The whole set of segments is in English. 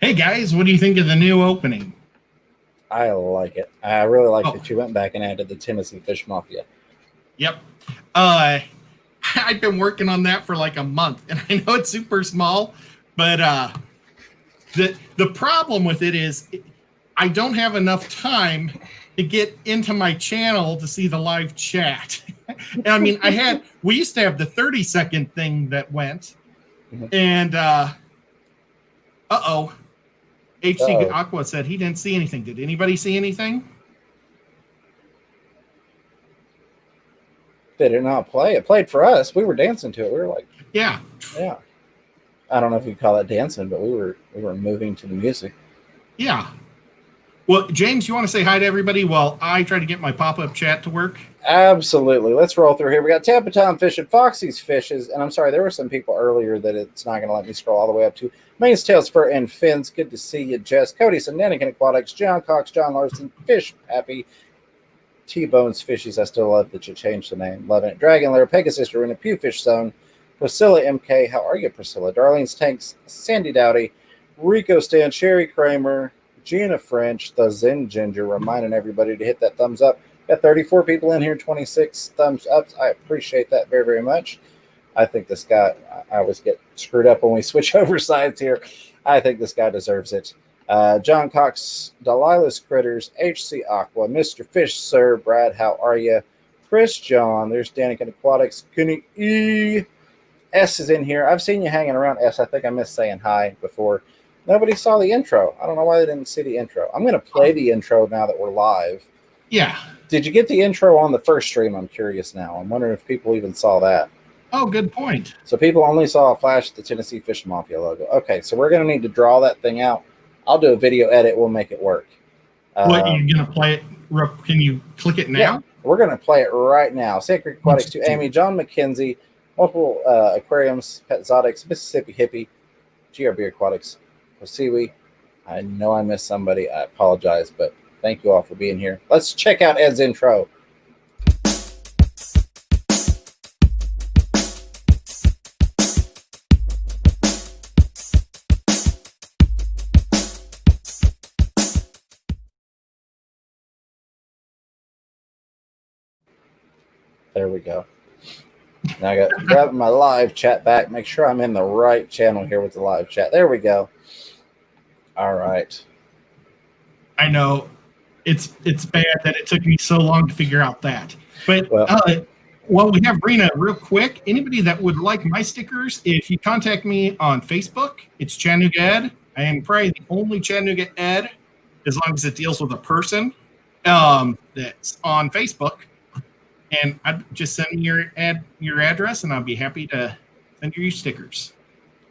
Hey guys, what do you think of the new opening? I like it. I really like Oh. that you went back and added the Tennessee Fish Mafia. Yep. I've been working on that for like a month, and I know it's super small, but the problem with it is I don't have enough time to get into my channel to see the live chat. And I mean, we used to have the 30-second thing that went, and HC Aqua said he didn't see anything. Did anybody see anything? Did it not play? It played for us. We were dancing to it. We were like, yeah. I don't know if you call it dancing, but we were moving to the music. Yeah. Well, James, you want to say hi to everybody while I try to get my pop-up chat to work? Absolutely. Let's roll through here. We got Tampa Town Fishing, Foxy's Fishes, and I'm sorry, there were some people earlier that it's not going to let me scroll all the way up to. Main's Tails, Fur, and Fins. Good to see you, Jess. Cody, Nannigan Aquatics, John Cox, John Larson, Fish Happy, T-Bones Fishies. I still love that you changed the name. Loving it. Dragon Lair, Pegasus, in a Pew Fish Zone, Priscilla MK. How are you, Priscilla? Darlene's Tanks, Sandy Dowdy, Rico Stan, Sherry Kramer, Gina French, the Zen Ginger, reminding everybody to hit that thumbs up. Got 34 people in here, 26 thumbs up. I appreciate that very, very much. I think this guy, I always get screwed up when we switch over sides here. I think this guy deserves it. John Cox, Delilah's Critters, HC Aqua, Mr. Fish, Sir, Brad, how are you? Chris John, there's Danican Aquatics, Cooney E. S is in here. I've seen you hanging around, S. I think I missed saying hi before. Nobody saw the intro. I don't know why they didn't see the intro. I'm going to play the intro now that we're live. Yeah. Did you get the intro on the first stream? I'm curious now. I'm wondering if people even saw that. Oh, good point. So people only saw a flash of the Tennessee Fish Mafia logo. Okay, so we're going to need to draw that thing out. I'll do a video edit. We'll make it work. What, you're going to play it? Can you click it now? Yeah, we're going to play it right now. Sacred Aquatics to Amy, John McKenzie, Multiple Aquariums, Pet Exotics, Mississippi Hippie, GRB Aquatics, Siwi. I know I missed somebody. I apologize, but thank you all for being here. Let's check out Ed's intro. There we go. Now I got to grab my live chat back. Make sure I'm in the right channel here with the live chat. There we go. All right. I know it's bad that it took me so long to figure out that. But while we have Rena, real quick, anybody that would like my stickers, if you contact me on Facebook, it's Chattanooga Ed. I am probably the only Chattanooga Ed, as long as it deals with a person, that's on Facebook. And I'd just send me your address, and I'll be happy to send you stickers.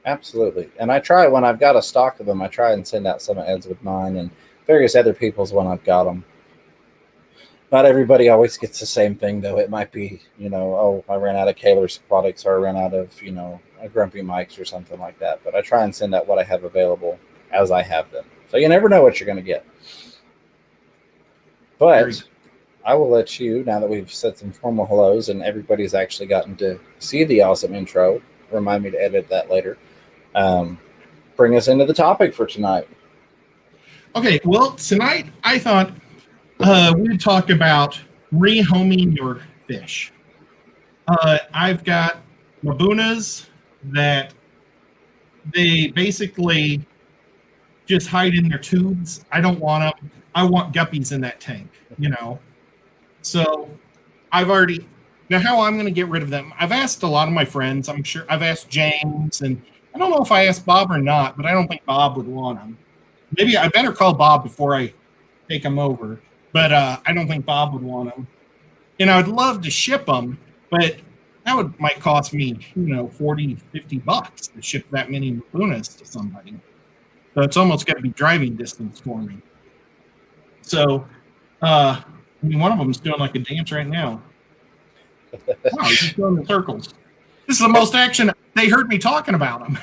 Absolutely. And I try, when I've got a stock of them, I try and send out some of Ed's with mine and various other people's when I've got them. Not everybody always gets the same thing, though. It might be, I ran out of Kaler's Aquatics, or I ran out of, a Grumpy Mike's or something like that. But I try and send out what I have available as I have them. So you never know what you're going to get. But I will let you, now that we've said some formal hellos and everybody's actually gotten to see the awesome intro, remind me to edit that later, bring us into the topic for tonight. Okay, well, tonight I thought we would talk about rehoming your fish. I've got Mabunas that they basically just hide in their tubes. I don't want them. I want guppies in that tank, So now how I'm going to get rid of them. I've asked a lot of my friends. I'm sure I've asked James, and I don't know if I asked Bob or not, but I don't think Bob would want them. Maybe I better call Bob before I take them over, but I don't think Bob would want them. And I'd love to ship them, but that might cost me, $40, $50 to ship that many Mabunas to somebody. So it's almost got to be driving distance for me. So, one of them is doing like a dance right now. Wow, he's just doing the circles. This is the most action. They heard me talking about him.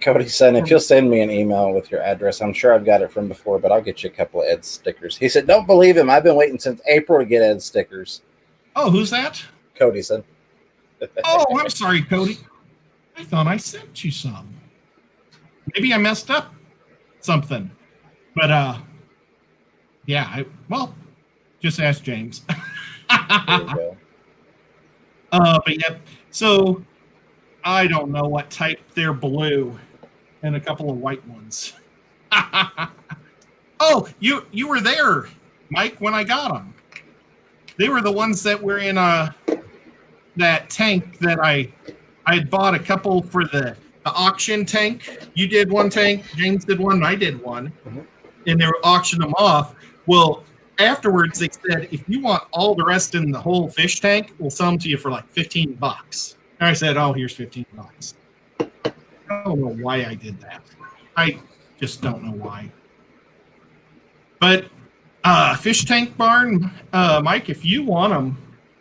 Cody said, if you'll send me an email with your address, I'm sure I've got it from before, but I'll get you a couple of Ed stickers. He said, don't believe him. I've been waiting since April to get Ed stickers. Oh, who's that? Cody said. Oh, I'm sorry, Cody. I thought I sent you some. maybe I messed up something. But yeah, well, just ask James. There you go. But yeah, so I don't know what type. They're blue and a couple of white ones. Oh, you were there, Mike, when I got them. They were the ones that were in that tank that I had bought a couple for the auction tank. You did one tank, James did one, and I did one, and they were auctioning them off. Well, afterwards they said, if you want all the rest in the whole fish tank, we'll sell them to you for like $15. And I said, oh, here's $15. I don't know why I did that. I just don't know why. But fish tank barn, Mike, if you want them,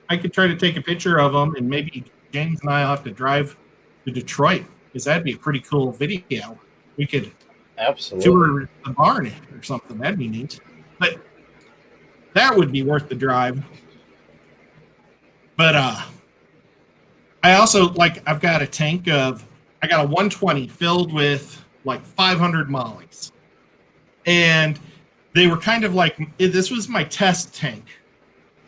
I could try to take a picture of them, and maybe James and I will have to drive to Detroit, because that'd be a pretty cool video. We could tour the barn or something. That'd be neat. But that would be worth the drive. But I also, like, I've got a tank of, I got a 120 filled with like 500 mollies. And they were kind of like, this was my test tank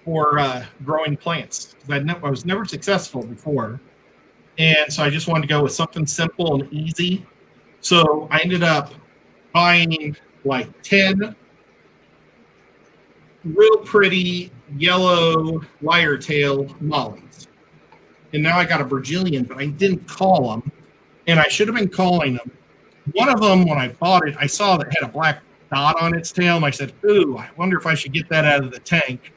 for growing plants. I was never successful before. And so I just wanted to go with something simple and easy. So I ended up buying like 10 real pretty yellow lyre tail mollies. And now I got a Brazilian, but I didn't call them. And I should have been calling them. One of them, when I bought it, I saw that it had a black dot on its tail, and I said, ooh, I wonder if I should get that out of the tank.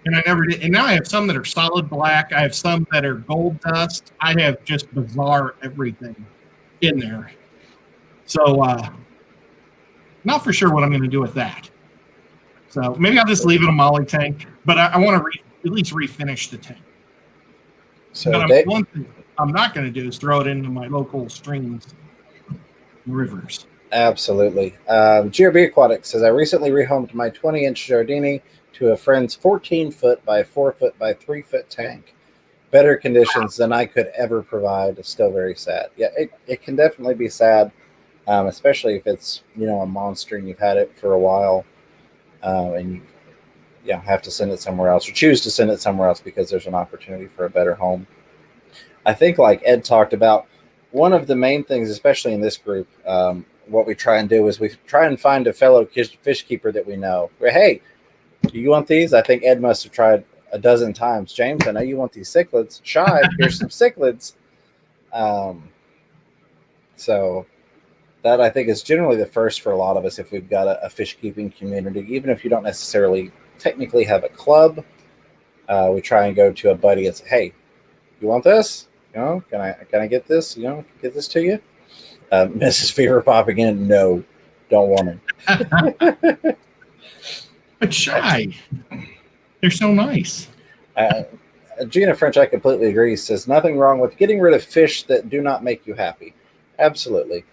And I never did. And now I have some that are solid black. I have some that are gold dust. I have just bizarre everything in there. So not for sure what I'm going to do with that. So maybe I'll just leave it a molly tank, but I want to at least refinish the tank. So but one thing I'm not going to do is throw it into my local streams and rivers. Absolutely. GRB Aquatics says, I recently rehomed my 20-inch Giardini to a friend's 14-foot by 4-foot by 3-foot tank. Better conditions than I could ever provide. It's still very sad. Yeah, it can definitely be sad, especially if it's, a monster and you've had it for a while, and you have to send it somewhere else or choose to send it somewhere else because there's an opportunity for a better home. I think, like Ed talked about, one of the main things, especially in this group, what we try and do is we try and find a fellow fish keeper that we know. Hey, do you want these? I think Ed must have tried a dozen times. James, I know you want these cichlids. Shy, here's some cichlids. So that, I think, is generally the first for a lot of us if we've got a fish keeping community. Even if you don't necessarily technically have a club, we try and go to a buddy and say, hey, you want this? Can I get this? Get this to you? Mrs. Fever popping in. No, don't want it. But Shy, they're so nice. Gina French, I completely agree, says nothing wrong with getting rid of fish that do not make you happy. Absolutely.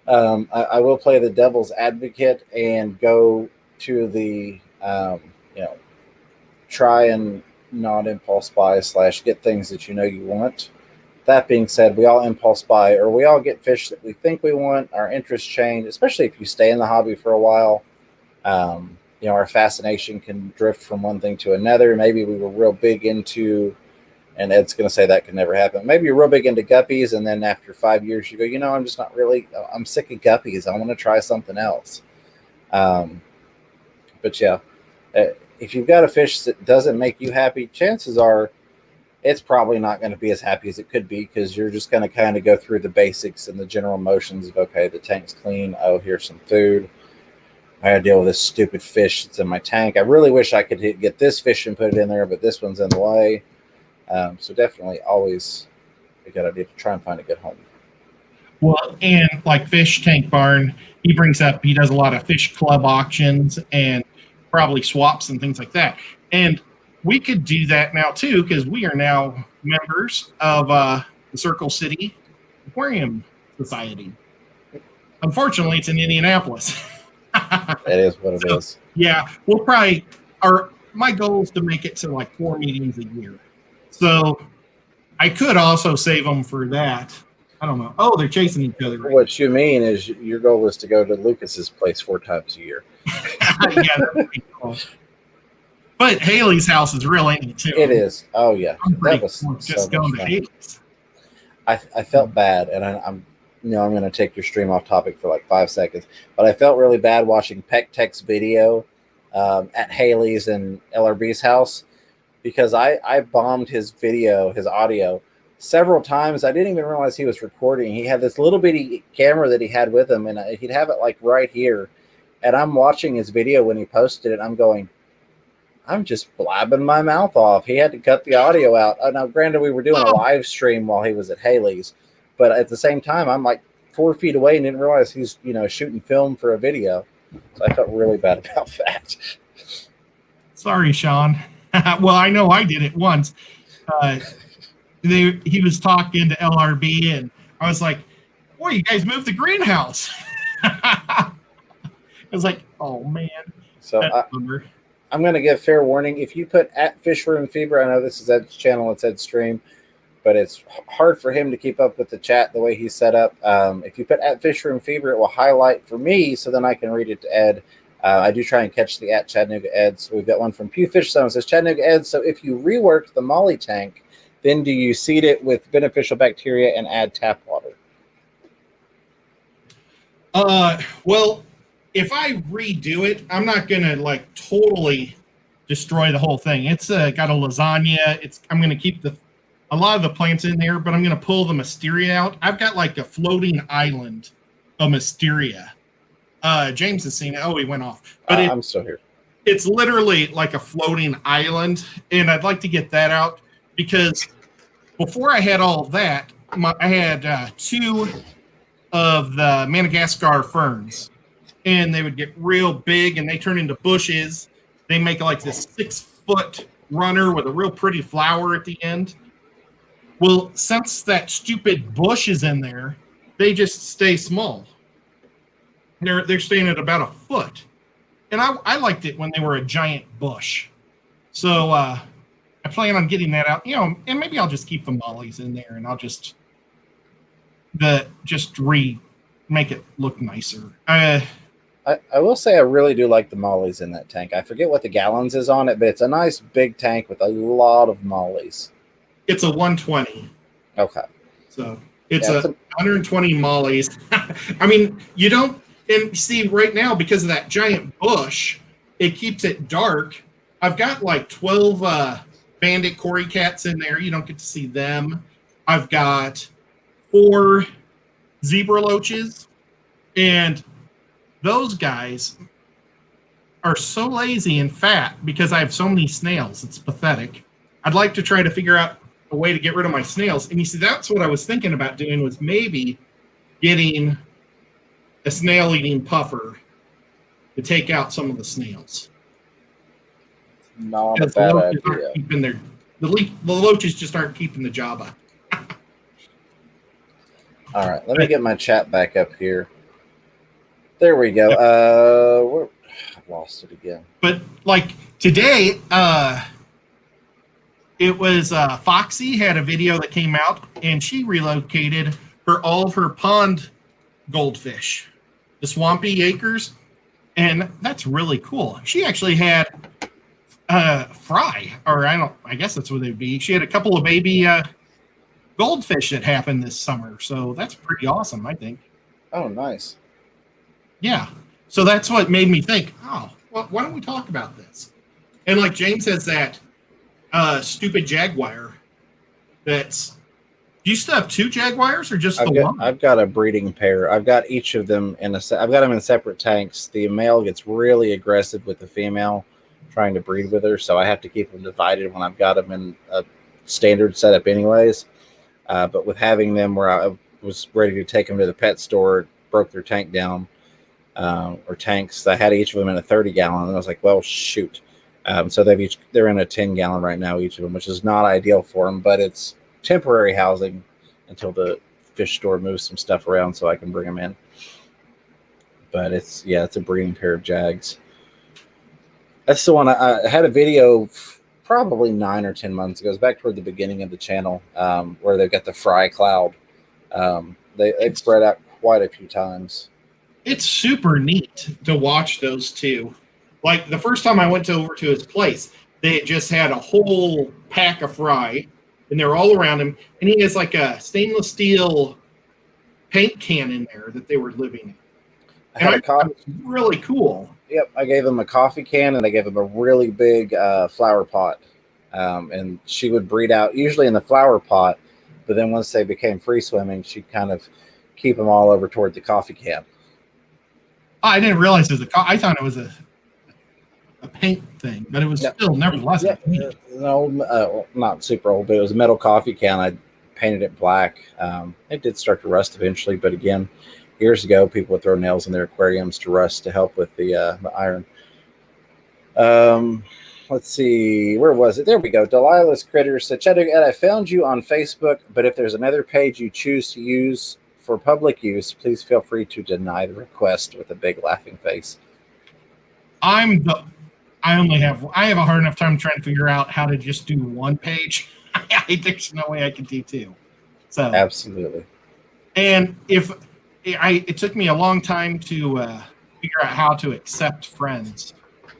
I will play the devil's advocate and go to the, try and not impulse buy / get things that you want. That being said, we all impulse buy, or we all get fish that we think we want. Our interests change, especially if you stay in the hobby for a while. Our fascination can drift from one thing to another. Maybe we were real big into, and Ed's going to say that could never happen. Maybe you're real big into guppies, and then after 5 years, you go, I'm just not really, I'm sick of guppies. I want to try something else. But yeah, if you've got a fish that doesn't make you happy, chances are it's probably not going to be as happy as it could be, because you're just going to kind of go through the basics and the general motions of, okay, the tank's clean. Oh, here's some food. I got to deal with this stupid fish that's in my tank. I really wish I could get this fish and put it in there, but this one's in the way. So definitely always a good idea to try and find a good home. Well, and like Fish Tank Barn, he brings up, he does a lot of fish club auctions and probably swaps and things like that. And we could do that now too, because we are now members of the Circle City Aquarium Society. Unfortunately, it's in Indianapolis. It is what it is. Yeah, we'll probably, my goal is to make it to like 4 meetings a year. So I could also save them for that. I don't know. Oh, they're chasing each other. Right? What you mean is your goal is to go to Lucas's place 4 times a year. Yeah, that's pretty cool. But Haley's house is real ain't it too. It is. Oh yeah, that was cool just so going much to fun. Haley's. I felt bad, and I'm I'm going to take your stream off topic for like 5 seconds, but I felt really bad watching Peck Tech's video at Haley's and LRB's house because I bombed his video, his audio several times. I didn't even realize he was recording. He had this little bitty camera that he had with him, and he'd have it like right here. And I'm watching his video when he posted it. I'm going, I'm just blabbing my mouth off. He had to cut the audio out. Now, granted, we were doing a live stream while he was at Haley's, but at the same time, I'm like 4 feet away and didn't realize he's shooting film for a video. So I felt really bad about that. Sorry, Sean. Well, I know I did it once. He was talking to LRB, and I was like, "Boy, you guys moved the greenhouse." I was like, "Oh man." So I'm going to give fair warning. If you put at Fish Room Fever, I know this is Ed's channel, it's Ed's stream, but it's hard for him to keep up with the chat the way he's set up. If you put at Fish Room Fever, it will highlight for me so then I can read it to Ed. I do try and catch the at Chattanooga Ed. So we've got one from Pew Fish Zone. It says, Chattanooga Ed, so if you rework the molly tank, then do you seed it with beneficial bacteria and add tap water? Well, if I redo it, I'm not gonna like totally destroy the whole thing. It's got a lasagna. I'm gonna keep a lot of the plants in there, but I'm gonna pull the Mysteria out. I've got like a floating island of Mysteria. James has seen it. Oh, he went off. But I'm still here. It's literally like a floating island, and I'd like to get that out because before I had all of that, I had 2 of the Madagascar ferns, and they would get real big, and they turn into bushes. They make like this 6-foot runner with a real pretty flower at the end. Well, since that stupid bush is in there, they just stay small. They're staying at about 1 foot. And I liked it when they were a giant bush. So I plan on getting that out, and maybe I'll just keep the mollies in there, and I'll just make it look nicer. I will say I really do like the mollies in that tank. I forget what the gallons is on it, but it's a nice big tank with a lot of mollies. It's a 120. Okay. So it's 120 mollies. I mean, you don't, and see right now, because of that giant bush, it keeps it dark. I've got like 12 bandit cory cats in there. You don't get to see them. I've got 4 zebra loaches, and those guys are so lazy and fat because I have so many snails. It's pathetic. I'd like to try to figure out a way to get rid of my snails. And you see, that's what I was thinking about doing, was maybe getting a snail-eating puffer to take out some of the snails. Not a bad idea. The loaches just aren't keeping the job up. All right, let me get my chat back up here. There we go. I've lost it again. But like today, it was Foxy had a video that came out, and she relocated all of her pond goldfish, the swampy acres, and that's really cool. She actually had fry, or I guess that's what they'd be. She had a couple of baby goldfish that happened this summer, so that's pretty awesome, I think. Oh, nice. Yeah, so that's what made me think, oh, well, why don't we talk about this? And like James says, that stupid jaguar. Do you still have 2 jaguars or just the one? I've got a breeding pair. I've got each of them I've got them in separate tanks. The male gets really aggressive with the female, trying to breed with her, so I have to keep them divided when I've got them in a standard setup anyways. But with having them where I was ready to take them to the pet store, broke their tank down, or tanks. I had each of them in a 30-gallon, and I was like, well, shoot. So they're in a 10-gallon right now, each of them, which is not ideal for them, but it's temporary housing until the fish store moves some stuff around so I can bring them in. But it's a breeding pair of jags. That's the one I had a video probably 9 or 10 months ago. It was back toward the beginning of the channel, where they've got the fry cloud They've spread out quite a few times. It's super neat to watch those two. Like the first time I went over to his place, they just had a whole pack of fry, and they're all around him. And he has like a stainless steel paint can in there that they were living in. And I thought it was really cool. Yep, I gave him a coffee can, and I gave him a really big flower pot. And she would breed out usually in the flower pot, but then once they became free swimming, she'd kind of keep them all over toward the coffee can. I didn't realize it was I thought it was a paint thing, but it was still nevertheless. No, not super old, but it was a metal coffee can. I painted it black. It did start to rust eventually, but again, years ago, people would throw nails in their aquariums to rust to help with the iron. Let's see, where was it? There we go. Delilah's Critters said, Chattanooga Ed, I found you on Facebook, but if there's another page you choose to use for public use, please feel free to deny the request with a big laughing face. I have a hard enough time trying to figure out how to just do one page. There's no way I can do two. So absolutely. And it took me a long time to figure out how to accept friends,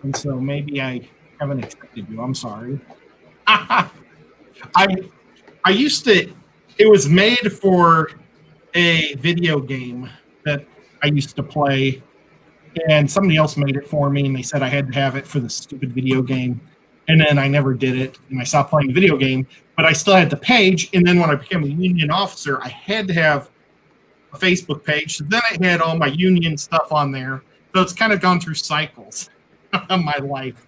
and so maybe I haven't accepted you. I'm sorry. I used to. It was made for a video game that I used to play, and somebody else made it for me, and they said I had to have it for the stupid video game. And then I never did it, and I stopped playing the video game. But I still had the page, and then when I became a union officer, I had to have a Facebook page. So then I had all my union stuff on there. So it's kind of gone through cycles of my life.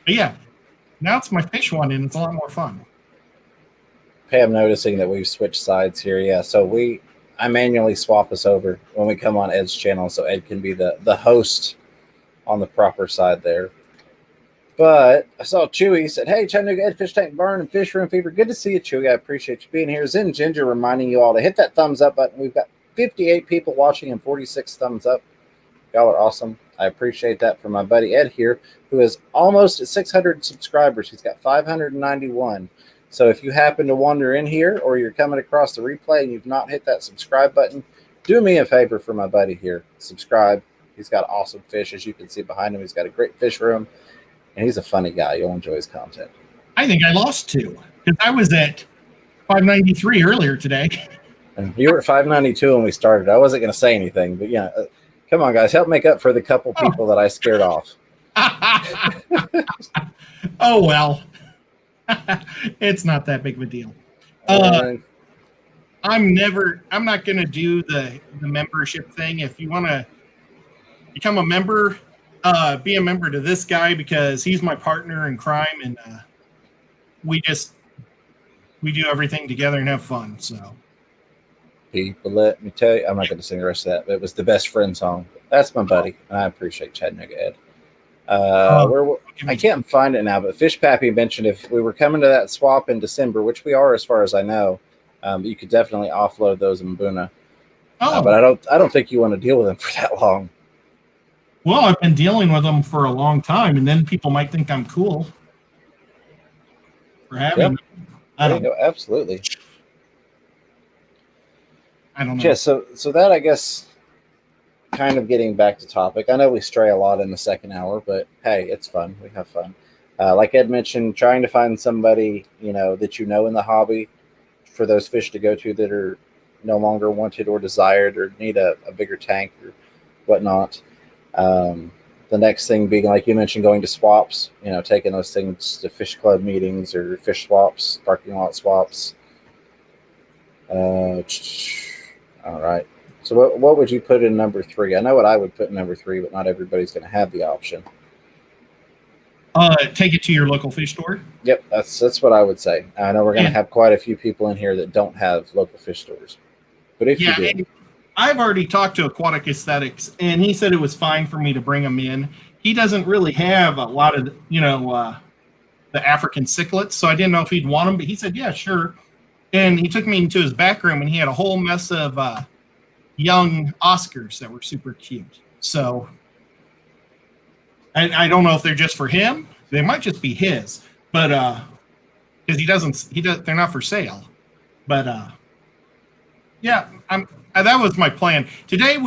But yeah, now it's my fish one, and it's a lot more fun. Hey, I'm noticing that we've switched sides here. Yeah, so I manually swap us over when we come on Ed's channel, so Ed can be the host on the proper side there. But I saw Chewy said, hey, Chattanooga Ed, Fish Tank Barn and Fish Room Fever. Good to see you, Chewy. I appreciate you being here. Zen Ginger reminding you all to hit that thumbs up button. We've got 58 people watching and 46 thumbs up. Y'all are awesome. I appreciate that from my buddy Ed here, who is almost at 600 subscribers. He's got 591. So if you happen to wander in here or you're coming across the replay and you've not hit that subscribe button, do me a favor for my buddy here. Subscribe. He's got awesome fish, as you can see behind him. He's got a great fish room. And he's a funny guy. You'll enjoy his content. I think I lost 2 because I was at 593 earlier today. And you were at 592 when we started. I wasn't going to say anything, but yeah, come on, guys, help make up for the couple people that I scared off. Oh well, it's not that big of a deal. I'm not going to do the membership thing. If you want to become a member. Be a member to this guy because he's my partner in crime, and we do everything together and have fun. So, people, let me tell you, I'm not going to sing the rest of that, but it was the best friend song. That's my buddy, and I appreciate Chattanooga Ed. I can't find it now, but Fish Pappy mentioned if we were coming to that swap in December, which we are as far as I know, you could definitely offload those in Mbuna. But I don't think you want to deal with them for that long. Well, I've been dealing with them for a long time, and then people might think I'm cool for having them. I don't know. Absolutely. I don't know. Yeah, so that, I guess, kind of getting back to topic. I know we stray a lot in the second hour, but hey, it's fun. We have fun. Like Ed mentioned, trying to find somebody, that in the hobby for those fish to go to that are no longer wanted or desired or need a bigger tank or whatnot. The next thing being, like you mentioned, going to swaps, taking those things to fish club meetings or fish swaps, parking lot swaps. All right. So what would you put in number 3? I know what I would put in number 3, but not everybody's going to have the option. Take it to your local fish store. Yep, that's what I would say. I know we're going to have quite a few people in here that don't have local fish stores, but if you do. I've already talked to Aquatic Aesthetics, and he said it was fine for me to bring them in. He doesn't really have a lot of, the African cichlids, so I didn't know if he'd want them, but he said, yeah, sure. And he took me into his back room, and he had a whole mess of young Oscars that were super cute. So I don't know if they're just for him. They might just be his, but because they're not for sale. But Yeah, that was my plan. Today,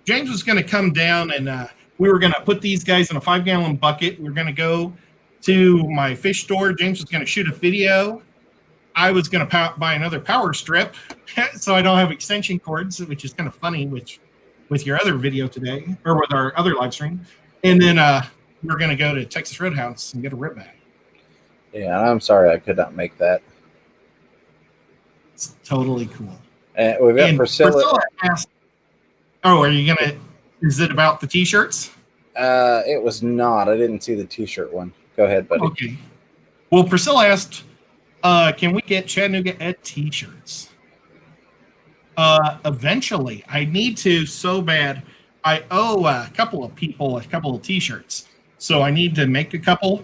James was going to come down and we were going to put these guys in a 5-gallon bucket. We were going to go to my fish store. James was going to shoot a video. I was going to buy another power strip so I don't have extension cords, which is kind of funny with your other video today, or with our other live stream. And then we're going to go to Texas Roadhouse and get a rib bag. Yeah, I'm sorry I could not make that. It's totally cool. We've got Priscilla asked, are you going to, is it about the t-shirts? It was not. I didn't see the t-shirt one. Go ahead, buddy. Okay. Well, Priscilla asked, can we get Chattanooga Ed t-shirts? Eventually. I need to so bad. I owe a couple of people a couple of t-shirts. So I need to make a couple.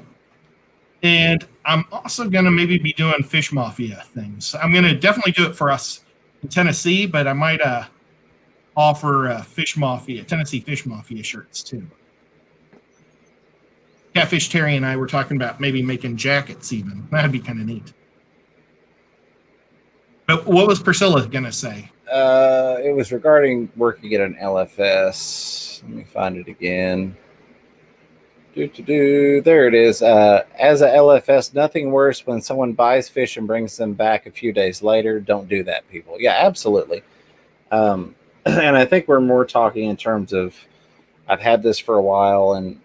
And I'm also going to maybe be doing Fish Mafia things. I'm going to definitely do it for us in Tennessee, but I might offer Tennessee Fish Mafia shirts too. Catfish Terry and I were talking about maybe making jackets even. That'd be kind of neat. But what was Priscilla going to say? It was regarding working at an LFS. Let me find it again. There it is. As a LFS, nothing worse when someone buys fish and brings them back a few days later. Don't do that, people. Yeah, absolutely. And I think we're more talking in terms of I've had this for a while and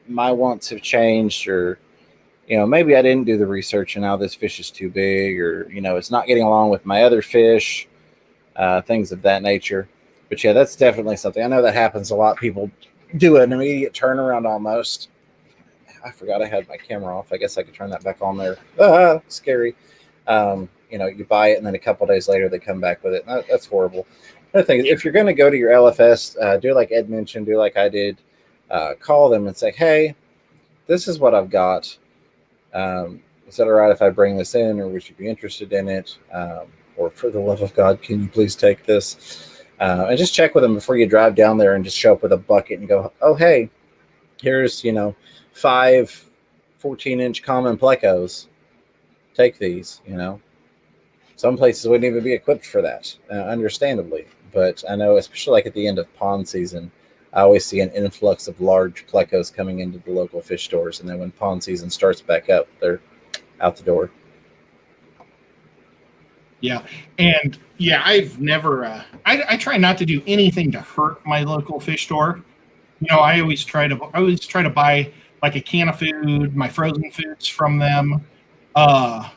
my wants have changed, or maybe I didn't do the research and now this fish is too big, or it's not getting along with my other fish, things of that nature. But yeah, that's definitely something. I know that happens a lot. People do an immediate turnaround almost. I forgot I had my camera off. I guess I could turn that back on there. Scary. You buy it and then a couple days later they come back with it. That's horrible. Another thing is, if you're going to go to your LFS, do like Ed mentioned, do like I did. Call them and say, hey, this is what I've got. Is that all right if I bring this in, or would you be interested in it? Or for the love of God, can you please take this? And just check with them before you drive down there and just show up with a bucket and go, oh, hey, here's, 5 14-inch common plecos. Take these, Some places wouldn't even be equipped for that, understandably. But I know, especially like at the end of pond season, I always see an influx of large plecos coming into the local fish stores. And then when pond season starts back up, they're out the door. Yeah. And yeah, I've never, I try not to do anything to hurt my local fish store. I always try to buy like a can of food, my frozen foods from them. I've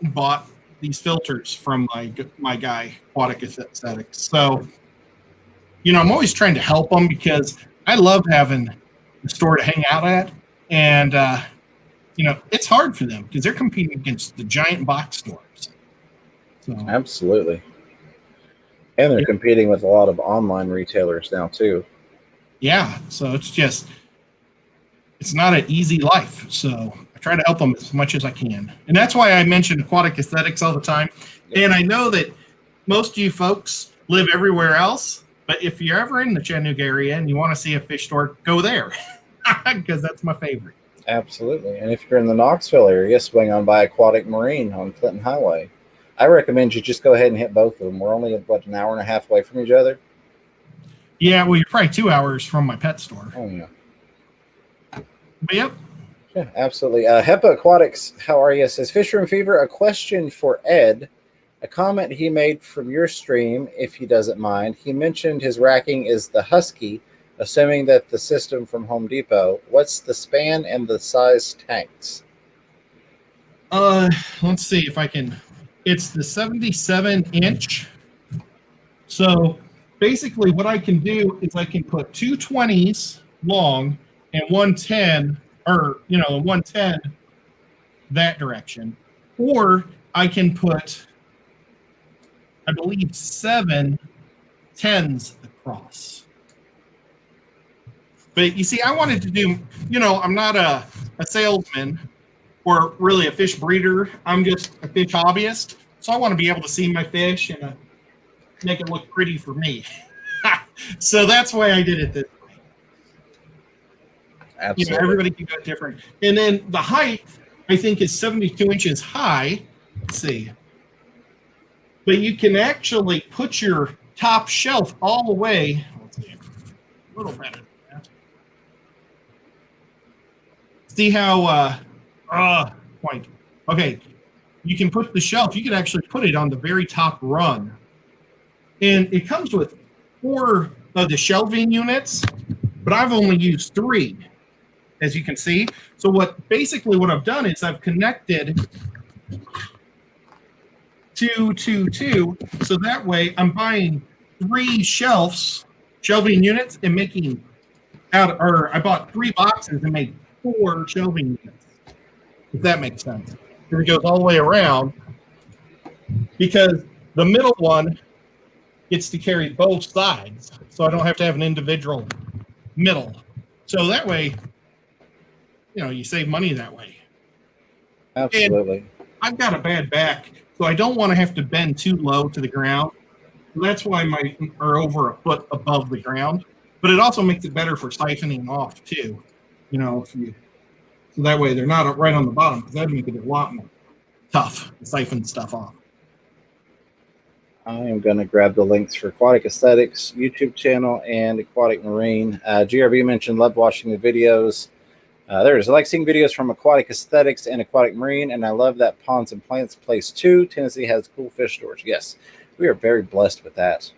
bought these filters from my guy, Aquatic Aesthetics. So, I'm always trying to help them because I love having a store to hang out at. And, it's hard for them because they're competing against the giant box stores. So, absolutely. And they're competing with a lot of online retailers now too. Yeah. So it's not an easy life. So I try to help them as much as I can. And that's why I mention Aquatic Aesthetics all the time. And I know that most of you folks live everywhere else, but if you're ever in the Chattanooga area and you want to see a fish store, go there because that's my favorite. Absolutely. And if you're in the Knoxville area, swing on by Aquatic Marine on Clinton Highway. I recommend you just go ahead and hit both of them. We're only an hour and a half away from each other. Yeah, well, you're probably 2 hours from my pet store. Oh, yeah. But yep. Yeah, absolutely. HEPA Aquatics, how are you? Says Fisherman Fever, a question for Ed. A comment he made from your stream, if he doesn't mind. He mentioned his racking is the Husky, assuming that the system from Home Depot. What's the span and the size tanks? Let's see if I can. It's the 77-inch. So basically what I can do is I can put 2 20s long and 110, or, 110 that direction. Or I can put, I believe, 7 10s across. But you see, I wanted to do, I'm not a salesman or really a fish breeder. I'm just a fish hobbyist. So I want to be able to see my fish and make it look pretty for me. So that's why I did it this way. Absolutely. Everybody can go different. And then the height, I think, is 72 inches high. Let's see. but you can actually put your top shelf all the way. Let's see, a little better than that. See how, point. Okay, you can put the shelf, you can actually put it on the very top rung. And it comes with 4 of the shelving units, but I've only used 3, as you can see. So what I've done is I've connected 2, so that way I'm buying 3 shelving units, and making I bought 3 boxes and made 4 shelving units, if that makes sense. Here it goes all the way around, because the middle one gets to carry both sides, so I don't have to have an individual middle. So that way, you save money that way. Absolutely. And I've got a bad back, so I don't want to have to bend too low to the ground. So that's why mine are over a foot above the ground. But it also makes it better for siphoning off too. So that way they're not right on the bottom, because that'd make it a lot more tough to siphon stuff off. I am going to grab the links for Aquatic Aesthetics YouTube channel and Aquatic Marine. GRB mentioned loved watching the videos. There it is. I like seeing videos from Aquatic Aesthetics and Aquatic Marine, and I love that Ponds and Plants place too. Tennessee has cool fish stores. Yes, we are very blessed with that.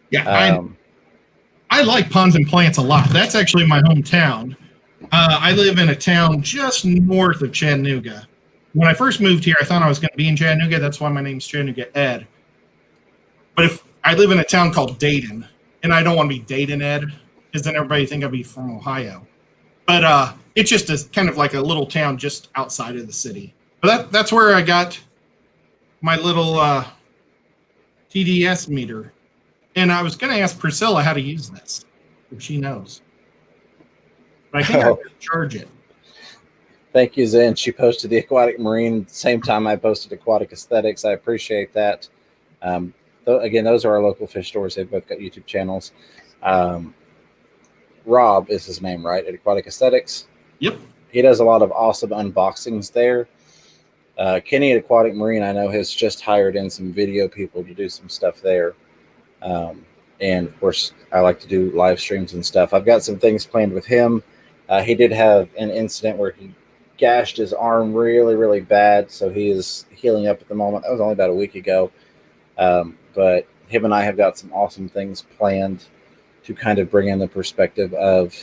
Yeah, I like Ponds and Plants a lot. That's actually my hometown. I live in a town just north of Chattanooga. When I first moved here, I thought I was going to be in Chattanooga. That's why my name's Chattanooga Ed. But if I live in a town called Dayton, and I don't want to be Dayton Ed, because then everybody think I'd be from Ohio. But it's just kind of like a little town just outside of the city. But that's where I got my little TDS meter. And I was going to ask Priscilla how to use this, if she knows. But I think I have to charge it. Thank you, Zen. She posted the Aquatic Marine same time I posted Aquatic Aesthetics. I appreciate that. Again, those are our local fish stores. They've both got YouTube channels. Rob is his name, right? At Aquatic Aesthetics. Yep. He does a lot of awesome unboxings there. Kenny at Aquatic Marine, I know, has just hired in some video people to do some stuff there. And of course, I like to do live streams and stuff. I've got some things planned with him. He did have an incident where he gashed his arm really, really bad. So he is healing up at the moment. That was only about a week ago. But him and I have got some awesome things planned to kind of bring in the perspective of,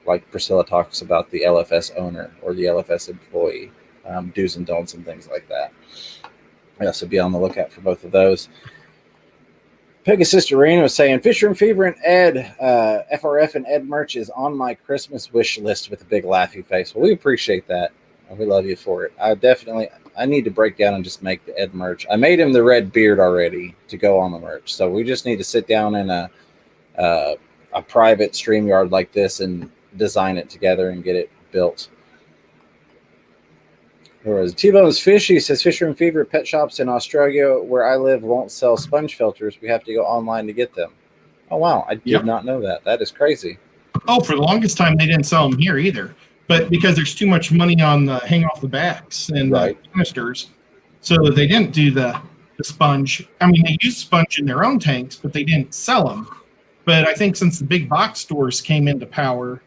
like Priscilla talks about, the LFS owner or the LFS employee, do's and don'ts and things like that. So be on the lookout for both of those. Pegasus Arena was saying, Fisher and Fever and Ed, FRF and Ed merch is on my Christmas wish list with a big laughy face. Well, we appreciate that. We love you for it. I need to break down and just make the Ed merch. I made him the red beard already to go on the merch. So we just need to sit down in a private StreamYard like this and design it together and get it built. Whereas T-Bone's Fishy says, Fisher and Fever pet shops in Australia where I live won't sell sponge filters. We have to go online to get them. Oh, wow. I did not know that. That is crazy. Oh, for the longest time, they didn't sell them here either. But because there's too much money on the hang off the backs and the canisters, so they didn't do the sponge. I mean, they used sponge in their own tanks, but they didn't sell them. But I think since the big box stores came into power,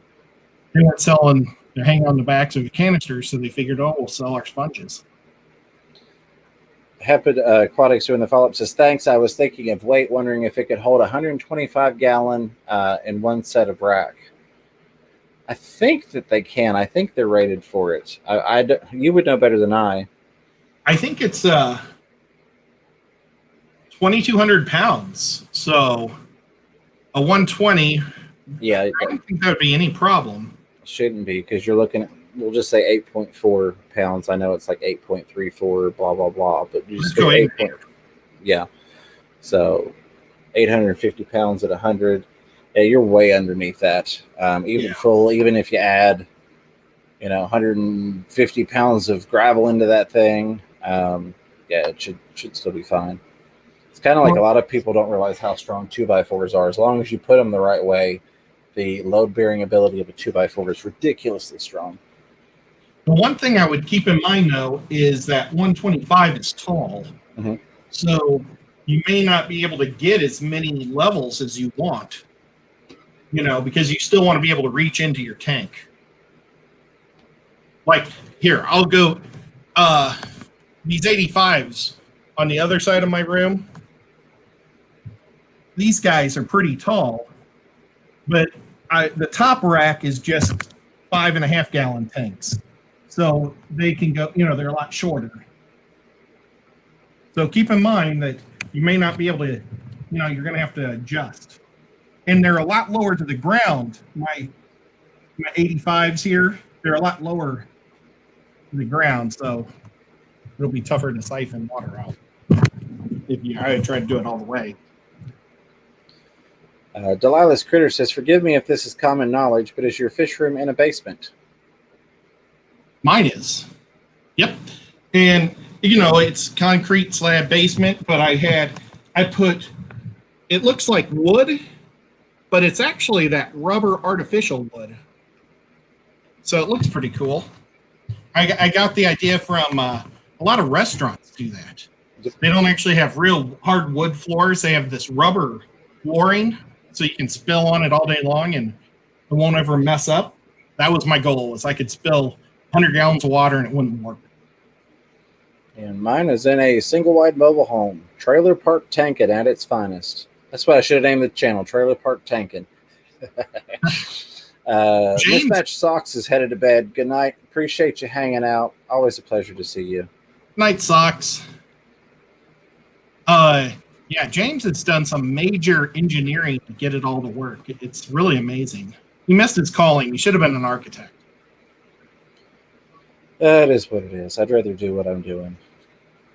they weren't selling their hang on the backs of the canisters, so they figured, we'll sell our sponges. Hepid Aquatics doing the follow-up says, thanks. I was thinking of weight, wondering if it could hold 125 gallon in one set of rack. I think that they can. I think they're rated for it. You would know better than I. I think it's 2,200 pounds. So a 120. Yeah. I don't think that would be any problem. Shouldn't be, because you're looking at, we'll just say 8.4 pounds. I know it's like 8.34, blah, blah, blah. But you just go 8. Yeah. So 850 pounds at 100. Yeah, you're way underneath that. Even if you add, 150 pounds of gravel into that thing, it should still be fine. It's kind of like a lot of people don't realize how strong 2x4s are. As long as you put them the right way, the load-bearing ability of a 2x4 is ridiculously strong. The one thing I would keep in mind, though, is that 125 is tall. Mm-hmm. So you may not be able to get as many levels as you want, because you still want to be able to reach into your tank. Like here, I'll go these 85s on the other side of my room. These guys are pretty tall, but the top rack is just 5.5 gallon tanks. So they can go, they're a lot shorter. So keep in mind that you may not be able to, you're going to have to adjust. And they're a lot lower to the ground. My 85s here, they're a lot lower to the ground, so it'll be tougher to siphon water out if you try to do it all the way. Delilah's Critter says, forgive me if this is common knowledge, but is your fish room in a basement? Mine is. Yep. And, it's concrete slab basement, but I put, it looks like wood, but it's actually that rubber artificial wood. So it looks pretty cool. I got the idea from a lot of restaurants do that. They don't actually have real hard wood floors. They have this rubber flooring, so you can spill on it all day long and it won't ever mess up. That was my goal, was I could spill 100 gallons of water and it wouldn't work. And mine is in a single-wide mobile home. Trailer Park Tankin' at its finest. That's what I should have named the channel, Trailer Park Tankin'. Mismatched Socks is headed to bed. Good night. Appreciate you hanging out. Always a pleasure to see you. Night, Socks. Yeah, James has done some major engineering to get it all to work. It's really amazing. He missed his calling. He should have been an architect. That is what it is. I'd rather do what I'm doing.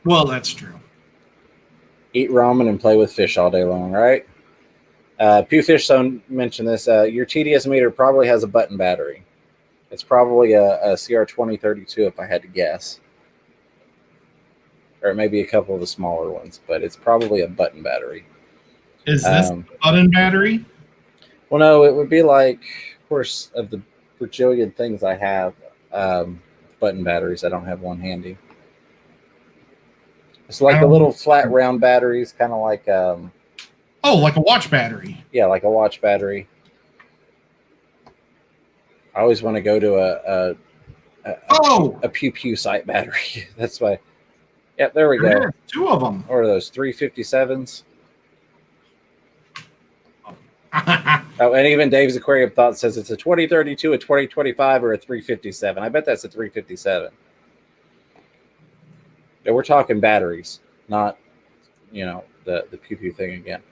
Well, that's true. Eat ramen and play with fish all day long, right? Pew Fish Zone mentioned this. Your TDS meter probably has a button battery. It's probably a CR2032 if I had to guess. Or maybe a couple of the smaller ones, but it's probably a button battery. Is this a button battery? Well, no, it would be like, of course, of the bajillion things I have, button batteries. I don't have one handy. It's like the little flat round batteries, kind of like like a watch battery. Yeah, like a watch battery. I always want to go to a Pew Pew site battery. That's why. Yep, there we go. Two of them. Or are those 357s? Oh, and even Dave's Aquarium Thought says it's a 2032, a 2025, or a 357. I bet that's a 357. Yeah, we're talking batteries, not, the Pew Pew thing again.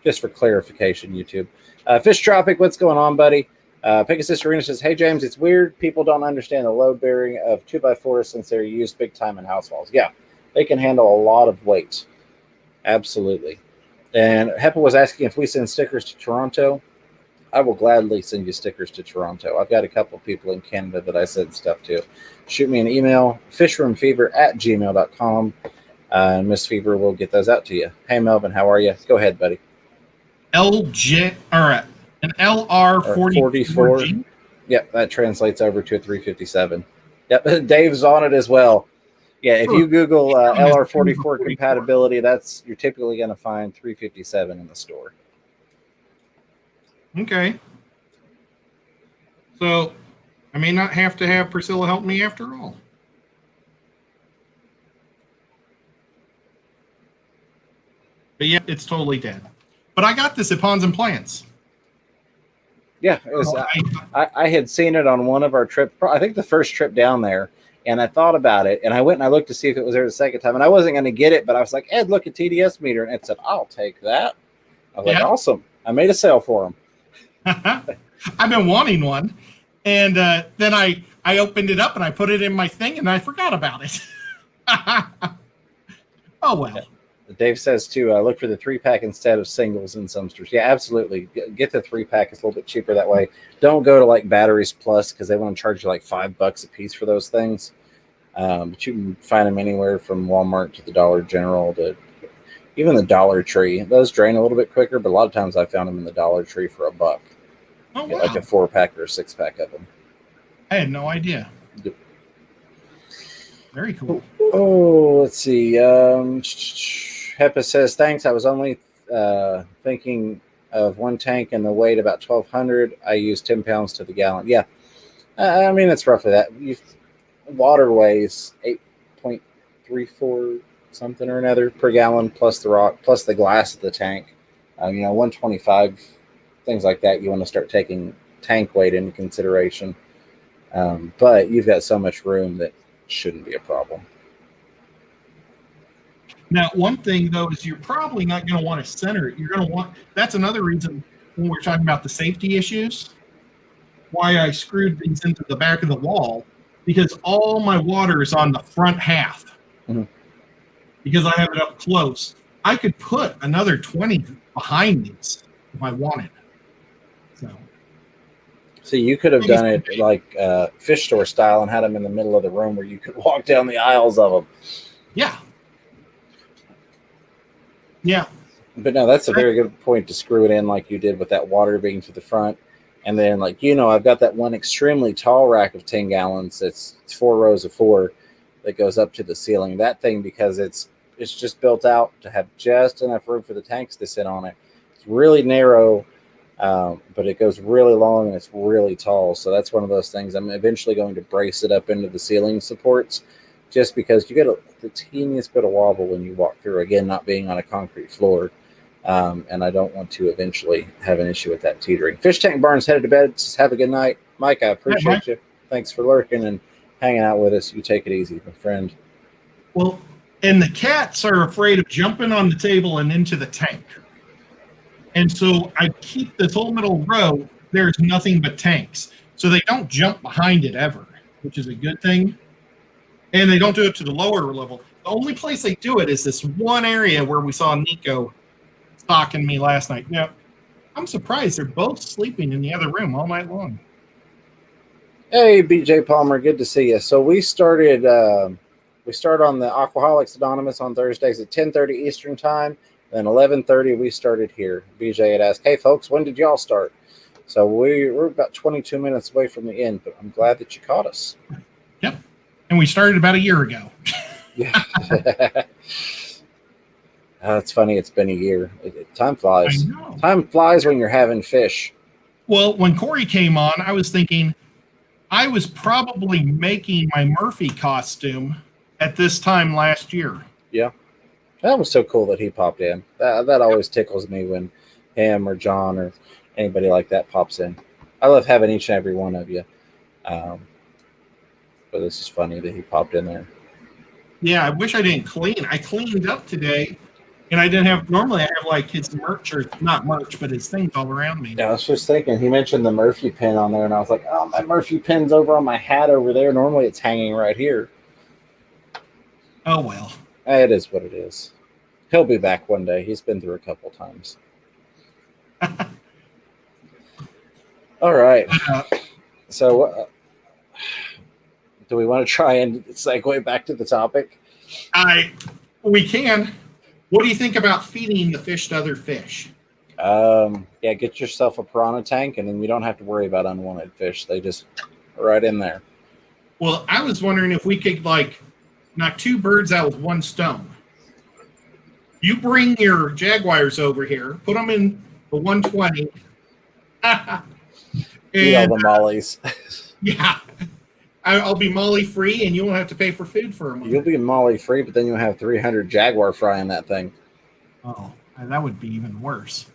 Just for clarification, YouTube. Fish Tropic, what's going on, buddy? Pegasus Arena says, hey, James, it's weird. People don't understand the load bearing of 2x4s since they're used big time in house walls. Yeah, they can handle a lot of weight. Absolutely. And Hepa was asking if we send stickers to Toronto. I will gladly send you stickers to Toronto. I've got a couple of people in Canada that I send stuff to. Shoot me an email, fishroomfever@gmail.com, and Miss Fever will get those out to you. Hey, Melvin, how are you? Go ahead, buddy. An LR44. Yep, that translates over to a 357. Yep, Dave's on it as well. Yeah, if you Google LR44 compatibility, you're typically going to find 357 in the store. Okay. So I may not have to have Priscilla help me after all. But yeah, it's totally dead. But I got this at Ponds and Plants. Yeah, it was, I had seen it on one of our trips. I think the first trip down there. And I thought about it, and I went and I looked to see if it was there the second time. And I wasn't going to get it, but I was like, Ed, look at TDS meter. And it said, I'll take that. I was like, awesome. I made a sale for them. I've been wanting one. And then I opened it up and I put it in my thing and I forgot about it. Oh, well. Dave says, too, look for the 3-pack instead of singles in some stores. Yeah, absolutely. Get the 3-pack. It's a little bit cheaper that way. Don't go to like Batteries Plus because they want to charge you like $5 a piece for those things. But you can find them anywhere from Walmart to the Dollar General to even the Dollar Tree. Those drain a little bit quicker, but a lot of times I found them in the Dollar Tree for $1. Oh, wow. Like a 4-pack or a 6-pack of them. I had no idea. Yep. Very cool. Oh, let's see. Peppa says, thanks. I was only thinking of one tank and the weight about 1,200. I use 10 pounds to the gallon. Yeah. I mean, it's roughly that. Water weighs 8.34 something or another per gallon, plus the rock, plus the glass of the tank. 125, things like that. You want to start taking tank weight into consideration. But you've got so much room that shouldn't be a problem. Now, one thing though is you're probably not going to want to center it. You're going to want. That's another reason when we're talking about the safety issues, why I screwed these into the back of the wall, because all my water is on the front half. Mm-hmm. Because I have it up close. I could put another 20 behind these if I wanted. So you could have done it like fish store style and had them in the middle of the room where you could walk down the aisles of them. Yeah. Yeah. But no, that's a very good point to screw it in like you did with that water being to the front. And then, like, I've got that one extremely tall rack of 10 gallons. It's 4 rows of 4 that goes up to the ceiling. That thing, because it's just built out to have just enough room for the tanks to sit on it. It's really narrow, but it goes really long and it's really tall. So that's one of those things. I'm eventually going to brace it up into the ceiling supports, just because you get the teeniest bit of wobble when you walk through. Again, not being on a concrete floor. And I don't want to eventually have an issue with that teetering. Fish Tank Barnes headed to bed. Just have a good night. Mike, I appreciate you. Thanks for lurking and hanging out with us. You take it easy, my friend. Well, and the cats are afraid of jumping on the table and into the tank. And so I keep this whole middle row, there's nothing but tanks. So they don't jump behind it ever, which is a good thing. And they don't do it to the lower level. The only place they do it is this one area where we saw Nico stalking me last night. Now, I'm surprised they're both sleeping in the other room all night long. Hey, BJ Palmer, good to see you. So we start on the Aquaholics Anonymous on Thursdays at 10:30 Eastern Time. Then 11:30 we started here. BJ had asked, hey, folks, when did y'all start? So we're about 22 minutes away from the end, but I'm glad that you caught us. Yep. And we started about a year ago. Yeah. It's funny. It's been a year. Time flies. I know. Time flies when you're having fish. Well, when Corey came on, I was thinking I was probably making my Murphy costume at this time last year. Yeah. That was so cool that he popped in. That always tickles me when him or John or anybody like that pops in. I love having each and every one of you. But this is funny that he popped in there. Yeah, I wish I didn't clean. I cleaned up today. And I didn't have, normally I have like his merch, or not merch, but his things all around me. Yeah, I was just thinking, he mentioned the Murphy pin on there, and I was like, oh, my Murphy pin's over on my hat over there. Normally it's hanging right here. Oh, well. It is what it is. He'll be back one day. He's been through a couple times. All right. So, do we want to try and segue back to the topic? We can. What do you think about feeding the fish to other fish? Yeah, get yourself a piranha tank, and then you don't have to worry about unwanted fish. They just right in there. Well, I was wondering if we could knock 2 birds out with 1 stone. You bring your jaguars over here, put them in the 120. Eat all the mollies. Yeah. I'll be molly free, and you won't have to pay for food for a month. You'll be molly free, but then you'll have 300 jaguar fry in that thing. Oh, that would be even worse.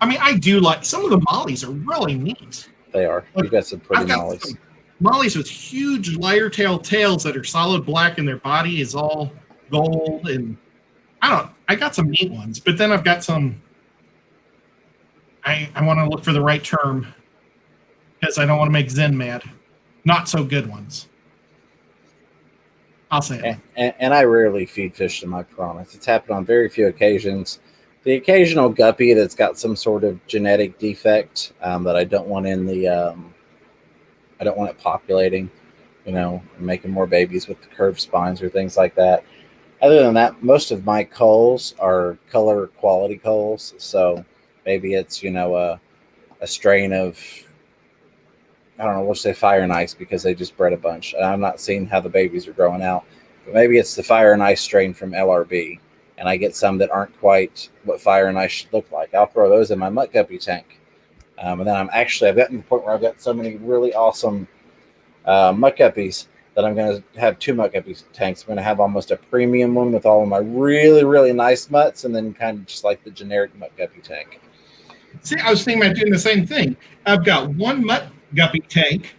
I mean, I do like some of the mollies are really neat. They are. You've got some pretty mollies. Mollies with huge lyre tail tails that are solid black, and their body is all gold. And I got some neat ones, but then I've got some. I want to look for the right term, because I don't want to make Zen mad. Not so good ones. I'll say it. And I rarely feed fish to my piranhas. It's happened on very few occasions. The occasional guppy that's got some sort of genetic defect that I don't want in the, I don't want it populating, making more babies with the curved spines or things like that. Other than that, most of my culls are color quality culls. So maybe it's, a strain of, I don't know, we'll say fire and ice, because they just bred a bunch. And I'm not seeing how the babies are growing out. But maybe it's the Fire and Ice strain from LRB, and I get some that aren't quite what Fire and Ice should look like. I'll throw those in my mutt guppy tank. And then I've gotten to the point where I've got so many really awesome mutt guppies that I'm going to have 2 mutt guppy tanks. I'm going to have almost a premium one with all of my really, really nice mutts, and then kind of just like the generic mutt guppy tank. See, I was thinking about doing the same thing. I've got 1 mutt guppy tank,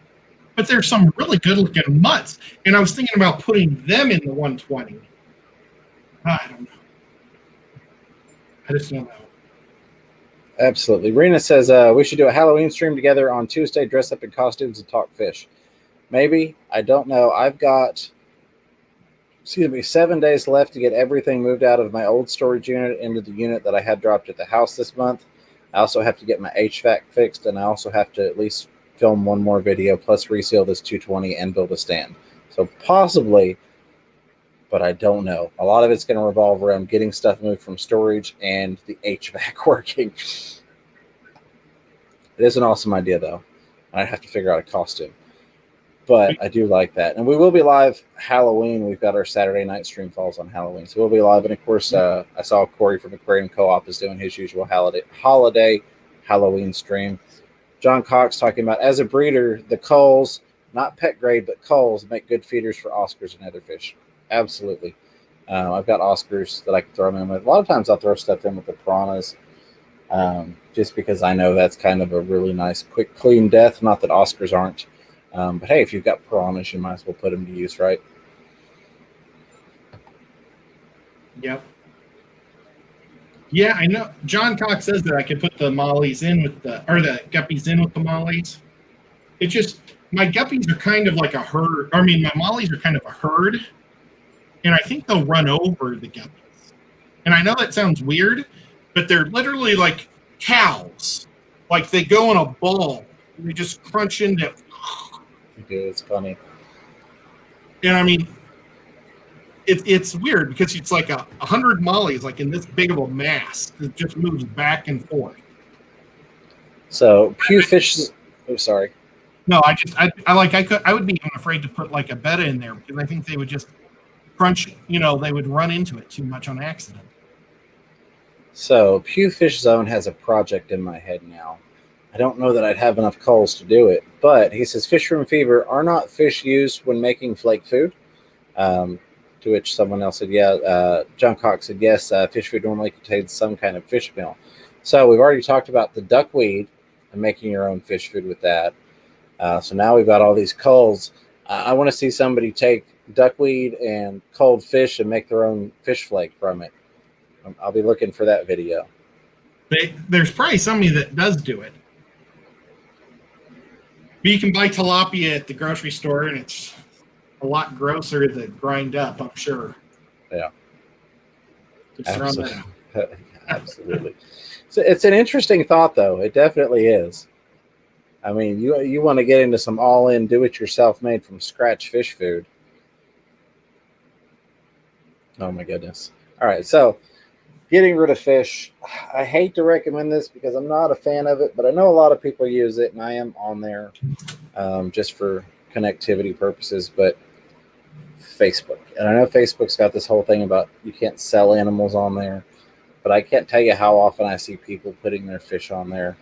but there's some really good looking mutts, and I was thinking about putting them in the 120. I don't know. I just don't know. Absolutely. Rena says we should do a Halloween stream together on Tuesday, dress up in costumes and talk fish. Maybe. I don't know. I've got 7 days left to get everything moved out of my old storage unit into the unit that I had dropped at the house this month. I also have to get my HVAC fixed, and I also have to at least film 1 more video, plus reseal this 220 and build a stand. So possibly, but I don't know. A lot of it's going to revolve around getting stuff moved from storage and the HVAC working. It is an awesome idea, though. I have to figure out a costume. But I do like that. And we will be live Halloween. We've got our Saturday night stream falls on Halloween. So we'll be live. And, of course, I saw Corey from Aquarium Co-op is doing his usual holiday Halloween stream. John Cox talking about, as a breeder, the culls, not pet grade, but culls, make good feeders for Oscars and other fish. Absolutely. I've got Oscars that I can throw them in with. A lot of times I'll throw stuff in with the piranhas, just because I know that's kind of a really nice, quick, clean death. Not that Oscars aren't. But hey, if you've got piranhas, you might as well put them to use, right? Yep. Yeah, I know. John Cox says that I can put the mollies in with the guppies in with the mollies. It's just, my guppies are kind of like a herd. I mean, my mollies are kind of a herd, and I think they'll run over the guppies. And I know that sounds weird, but they're literally like cows. Like they go in a ball, and they just crunch into. It's funny. And I mean, it's weird because it's like 100 mollies, like in this big of a mass that just moves back and forth. So Pew Fish. Oh, sorry. No, I would be afraid to put like a betta in there because I think they would just crunch. They would run into it too much on accident. So Pew Fish Zone has a project in my head now. I don't know that I'd have enough calls to do it, but he says, fish room fever, are not fish used when making flake food? To which someone else said, yeah. John Cox said, yes, fish food normally contains some kind of fish meal. So we've already talked about the duckweed and making your own fish food with that. So now we've got all these culls. I want to see somebody take duckweed and cold fish and make their own fish flake from it. I'll be looking for that video. There's probably somebody that does do it. But you can buy tilapia at the grocery store, and it's a lot grosser to grind up, I'm sure. Yeah. Absolutely. Absolutely. So it's an interesting thought, though. It definitely is. I mean, you want to get into some all-in, do-it-yourself, made from scratch fish food. Oh, my goodness. All right, so getting rid of fish. I hate to recommend this because I'm not a fan of it, but I know a lot of people use it, and I am on there just for connectivity purposes. But Facebook, and I know Facebook's got this whole thing about you can't sell animals on there, but I can't tell you how often I see people putting their fish on there.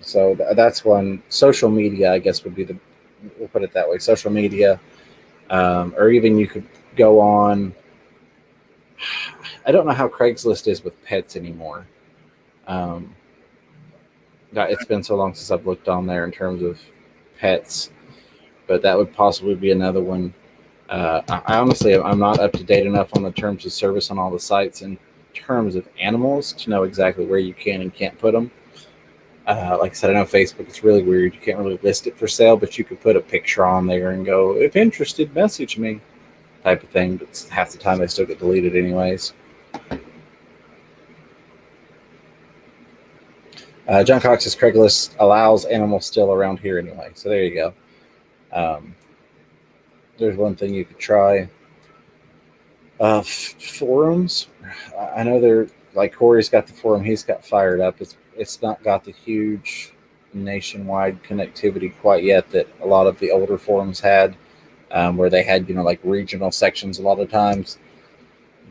So that's one. Social media, I guess, would be we'll put it that way, social media, or even you could go on. I don't know how Craigslist is with pets anymore. It's been so long since I've looked on there in terms of pets, but that would possibly be another one. I honestly, I'm not up to date enough on the terms of service on all the sites in terms of animals to know exactly where you can and can't put them. Like I said, I know Facebook, it's really weird. You can't really list it for sale, but you could put a picture on there and go, if interested, message me, type of thing. But half the time they still get deleted anyways. John Cox says Craigslist allows animals still around here anyway. So there you go. There's one thing you could try. Forums. I know they're like Corey's got the forum. He's got fired up. It's not got the huge nationwide connectivity quite yet that a lot of the older forums had. where they had, like regional sections a lot of times.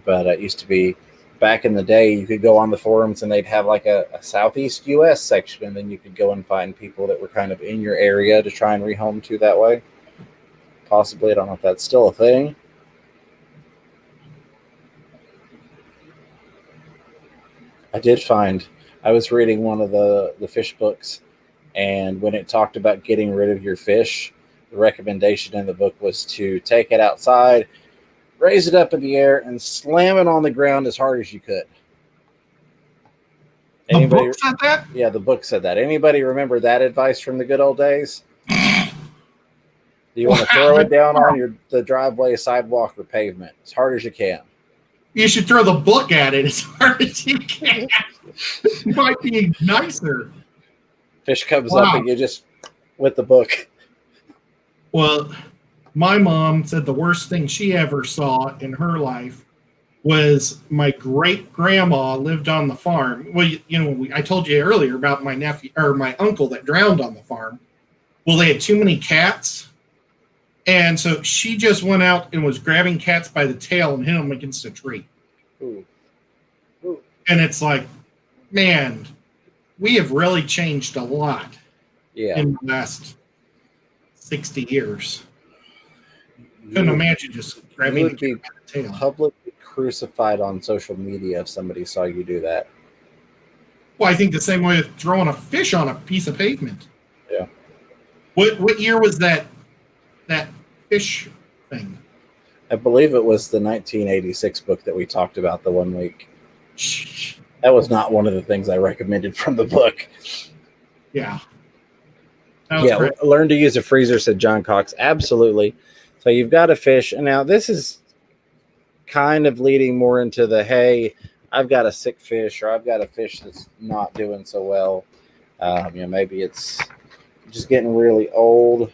But it used to be back in the day, you could go on the forums and they'd have like a Southeast US section, and then you could go and find people that were kind of in your area to try and rehome to that way. Possibly, I don't know if that's still a thing. I was reading one of the fish books, and when it talked about getting rid of your fish, the recommendation in the book was to take it outside, raise it up in the air, and slam it on the ground as hard as you could. The book said that? Yeah, the book said that. Anybody remember that advice from the good old days? Do you want to throw it down on the driveway, sidewalk, or pavement as hard as you can? You should throw the book at it as hard as you can. It might be nicer. Fish comes up and you just with the book. Well, my mom said the worst thing she ever saw in her life was my great grandma lived on the farm. Well, I told you earlier about my nephew or my uncle that drowned on the farm. Well, they had too many cats. And so she just went out and was grabbing cats by the tail and hit them against a tree. Ooh. And it's like, man, we have really changed a lot in the last 60 years. Couldn't imagine just grabbing a cat by the tail. Publicly crucified on social media if somebody saw you do that. Well, I think the same way with throwing a fish on a piece of pavement. Yeah. What year was that fish thing? I believe it was the 1986 book that we talked about the one week. That was not one of the things I recommended from the book. Yeah. Learn to use a freezer, said John Cox. Absolutely. So you've got a fish, and now this is kind of leading more into the, hey, I've got a sick fish, or I've got a fish that's not doing so well. Maybe it's just getting really old.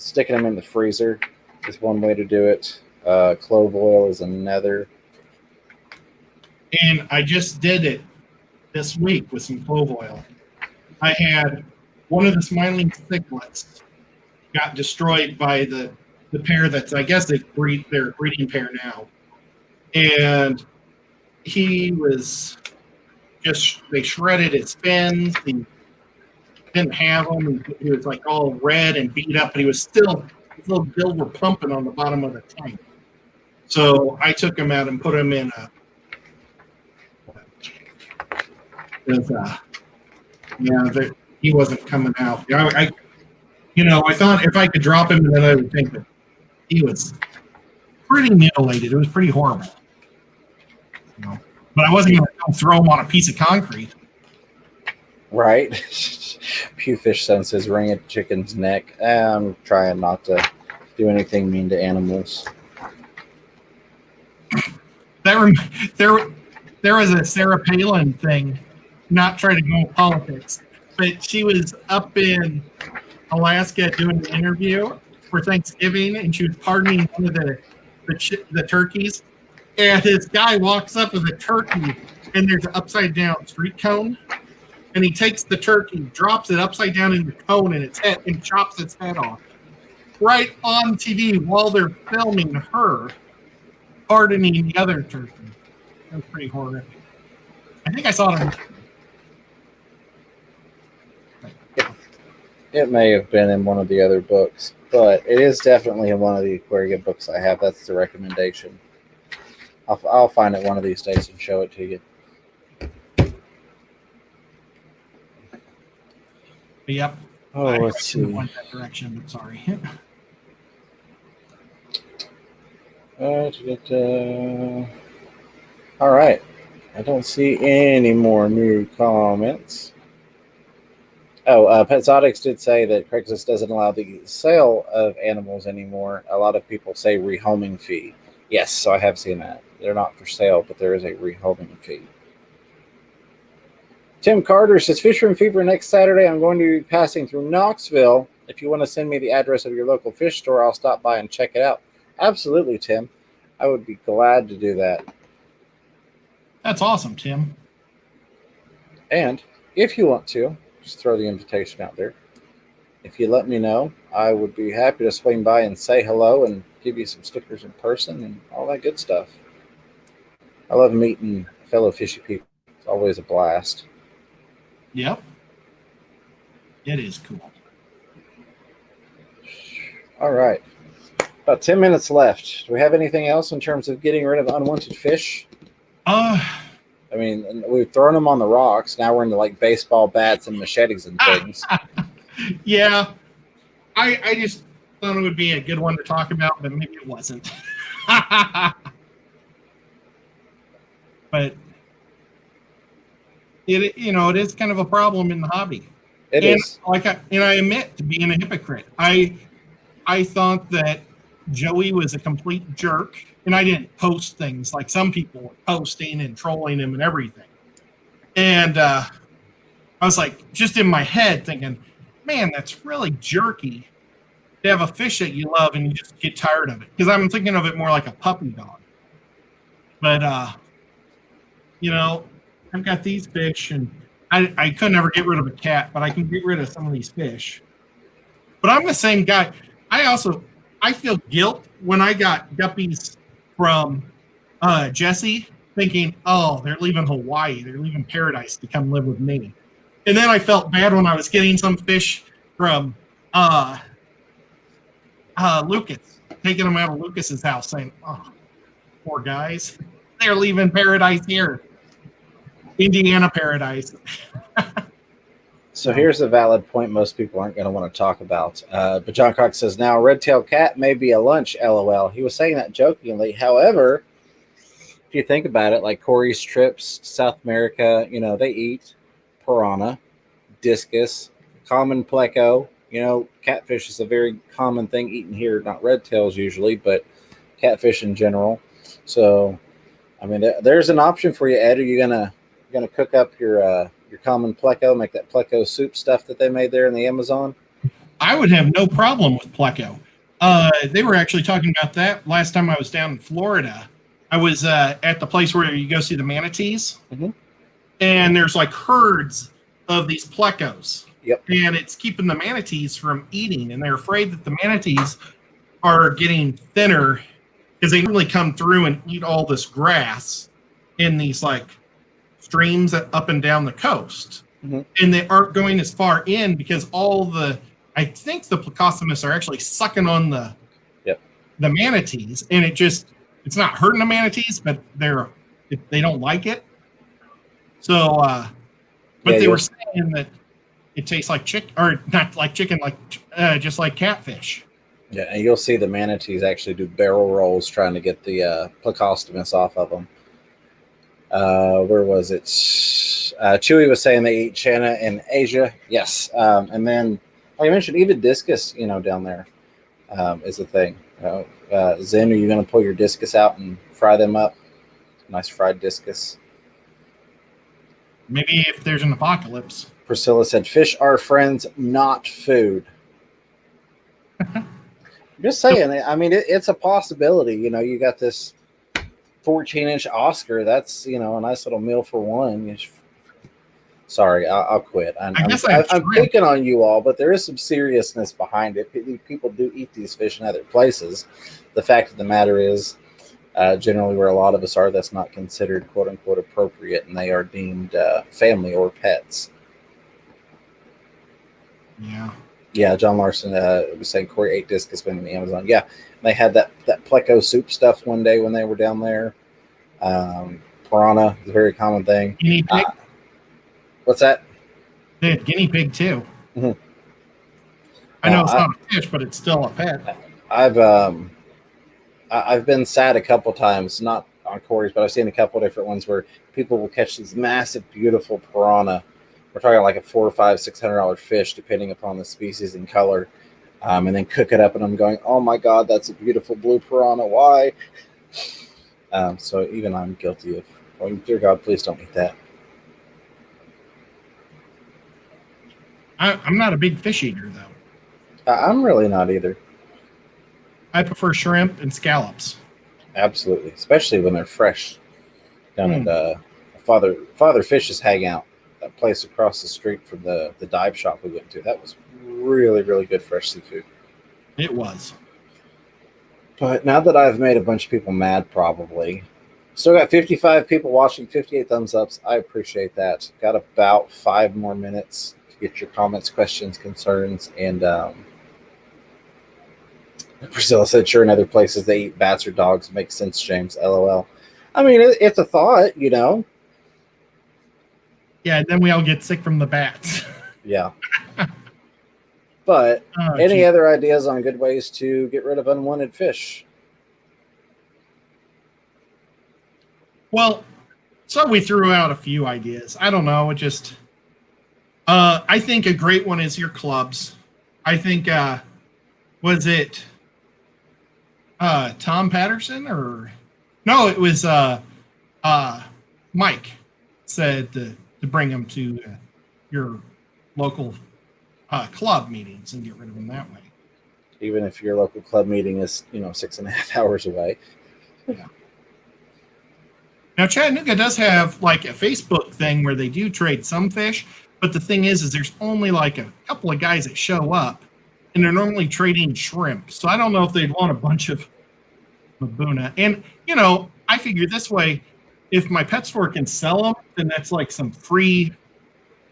Sticking them in the freezer is one way to do it. Clove oil is another. And I just did it this week with some clove oil. I had one of the smiling cichlids got destroyed by the pair that's, I guess they're a breeding pair now. And he was they shredded his fins. He didn't have them. He was like all red and beat up, but his little gills were pumping on the bottom of the tank. So I took him out and put him in he wasn't coming out. I thought if I could drop him, then I would think that he was pretty mutilated. It was pretty horrible. But I wasn't going to throw him on a piece of concrete. Right. Pewfish Sun says, wring a chicken's neck. I'm trying not to do anything mean to animals. There was a Sarah Palin thing, not trying to go politics, but she was up in Alaska doing an interview for Thanksgiving, and she was pardoning one of the turkeys. And this guy walks up with a turkey, and there's an upside-down street cone. And he takes the turkey, drops it upside down in the cone in its head, and chops its head off. Right on TV while they're filming her pardoning the other turkey. That was pretty horrific. I think I saw it on It may have been in one of the other books, but it is definitely in one of the aquarium books I have. That's the recommendation. I'll find it one of these days and show it to you. Yep. Oh, let's see. Went that direction, but sorry. All right. I don't see any more new comments. Oh, Petzotics did say that Craigslist doesn't allow the sale of animals anymore. A lot of people say rehoming fee. Yes, so I have seen that. They're not for sale, but there is a rehoming fee. Tim Carter says, Fisher and Fever next Saturday. I'm going to be passing through Knoxville. If you want to send me the address of your local fish store, I'll stop by and check it out. Absolutely, Tim. I would be glad to do that. That's awesome, Tim. And if you want to, just throw the invitation out there. if you let me know, I would be happy to swing by and say hello and give you some stickers in person and all that good stuff. I love meeting fellow fishy people. It's always a blast. Yep. It is cool. All right. About 10 minutes left. Do we have anything else in terms of getting rid of unwanted fish? Uh, I mean, we've thrown them on the rocks. Now we're into like baseball bats and machetes and things. yeah. I just thought it would be a good one to talk about, but maybe it wasn't. But it is kind of a problem in the hobby. It is. I admit to being a hypocrite. I thought that Joey was a complete jerk, and I didn't post things like some people were posting and trolling him and everything. And I was like, just in my head thinking, man, that's really jerky to have a fish that you love and you just get tired of it. Because I'm thinking of it more like a puppy dog. But, I've got these fish, and I could never get rid of a cat, but I can get rid of some of these fish. But I'm the same guy. I feel guilt when I got guppies from Jesse, thinking, oh, they're leaving Hawaii, they're leaving paradise to come live with me. And then I felt bad when I was getting some fish from Lucas, taking them out of Lucas's house, saying, oh, poor guys, they're leaving paradise here, Indiana paradise. So here's a valid point most people aren't going to want to talk about. But John Cox says, now a red-tailed cat may be a lunch, LOL. He was saying that jokingly. However, if you think about it, like Corey's trips to South America, they eat piranha, discus, common pleco. Catfish is a very common thing eaten here, not red tails usually, but catfish in general. So, I mean, there's an option for you, Ed. Are you gonna cook up your common pleco, make that pleco soup stuff that they made there in the Amazon? I would have no problem with pleco. They were actually talking about that last time I was down in Florida. I was at the place where you go see the manatees, and there's like herds of these plecos. Yep. And it's keeping the manatees from eating, and they're afraid that the manatees are getting thinner because they really come through and eat all this grass in these like streams up and down the coast. And they aren't going as far in because I think the plecostomus are actually sucking on the manatees, and it's not hurting the manatees, but they don't like it. So, but they were saying that it tastes like chicken, or not like chicken, like just like catfish. Yeah, and you'll see the manatees actually do barrel rolls trying to get the plecostomus off of them. Where was it? Chewy was saying they eat Chana in Asia. Yes. And then, like I mentioned, even discus, down there is a thing. Zen, are you going to pull your discus out and fry them up? Nice fried discus. Maybe if there's an apocalypse. Priscilla said, fish are friends, not food. Just saying. I mean, it's a possibility. You got this 14-inch Oscar. That's, a nice little meal for one. Sorry, I'll quit. I'm picking on you all, but there is some seriousness behind it. People do eat these fish in other places. The fact of the matter is, generally where a lot of us are, that's not considered quote-unquote appropriate, and they are deemed family or pets. Yeah. Yeah, John Larson was saying Corey ate discus in the Amazon. Yeah, they had that pleco soup stuff one day when they were down there. Piranha is a very common thing. Guinea pig? What's that? They had guinea pig too. Mm-hmm. I know it's not a fish, but it's still a pet. I've been sad a couple times, not on Corey's, but I've seen a couple different ones where people will catch these massive, beautiful piranha. We're talking like a $400 or $600 fish, depending upon the species and color, and then cook it up. And I'm going, oh my God, that's a beautiful blue piranha. Why? So even I'm guilty of, oh, dear God, please don't eat that. I'm not a big fish eater, though. I'm really not either. I prefer shrimp and scallops. Absolutely, especially when they're fresh. Down at Father Fish's Hangout, that place across the street from the dive shop we went to. That was really, really good fresh seafood. It was. But now that I've made a bunch of people mad, probably. Still got 55 people watching, 58 thumbs ups. I appreciate that. Got about 5 more minutes to get your comments, questions, concerns, and Priscilla said, sure, in other places they eat bats or dogs. Makes sense, James. LOL. I mean, it's a thought, you know? Yeah, then we all get sick from the bats. Yeah. But any other ideas on good ways to get rid of unwanted fish? Well, so we threw out a few ideas. I don't know. It just, I think a great one is your clubs. I think, was it Tom Patterson or no? It was Mike said to bring them to your local club meetings and get rid of them that way. Even if your local club meeting is 6.5 hours away. Yeah. Now, Chattanooga does have like a Facebook thing where they do trade some fish, but the thing is there's only like a couple of guys that show up, and they're normally trading shrimp. So I don't know if they'd want a bunch of Mabuna. And, I figure this way, if my pet store can sell them, then that's like some free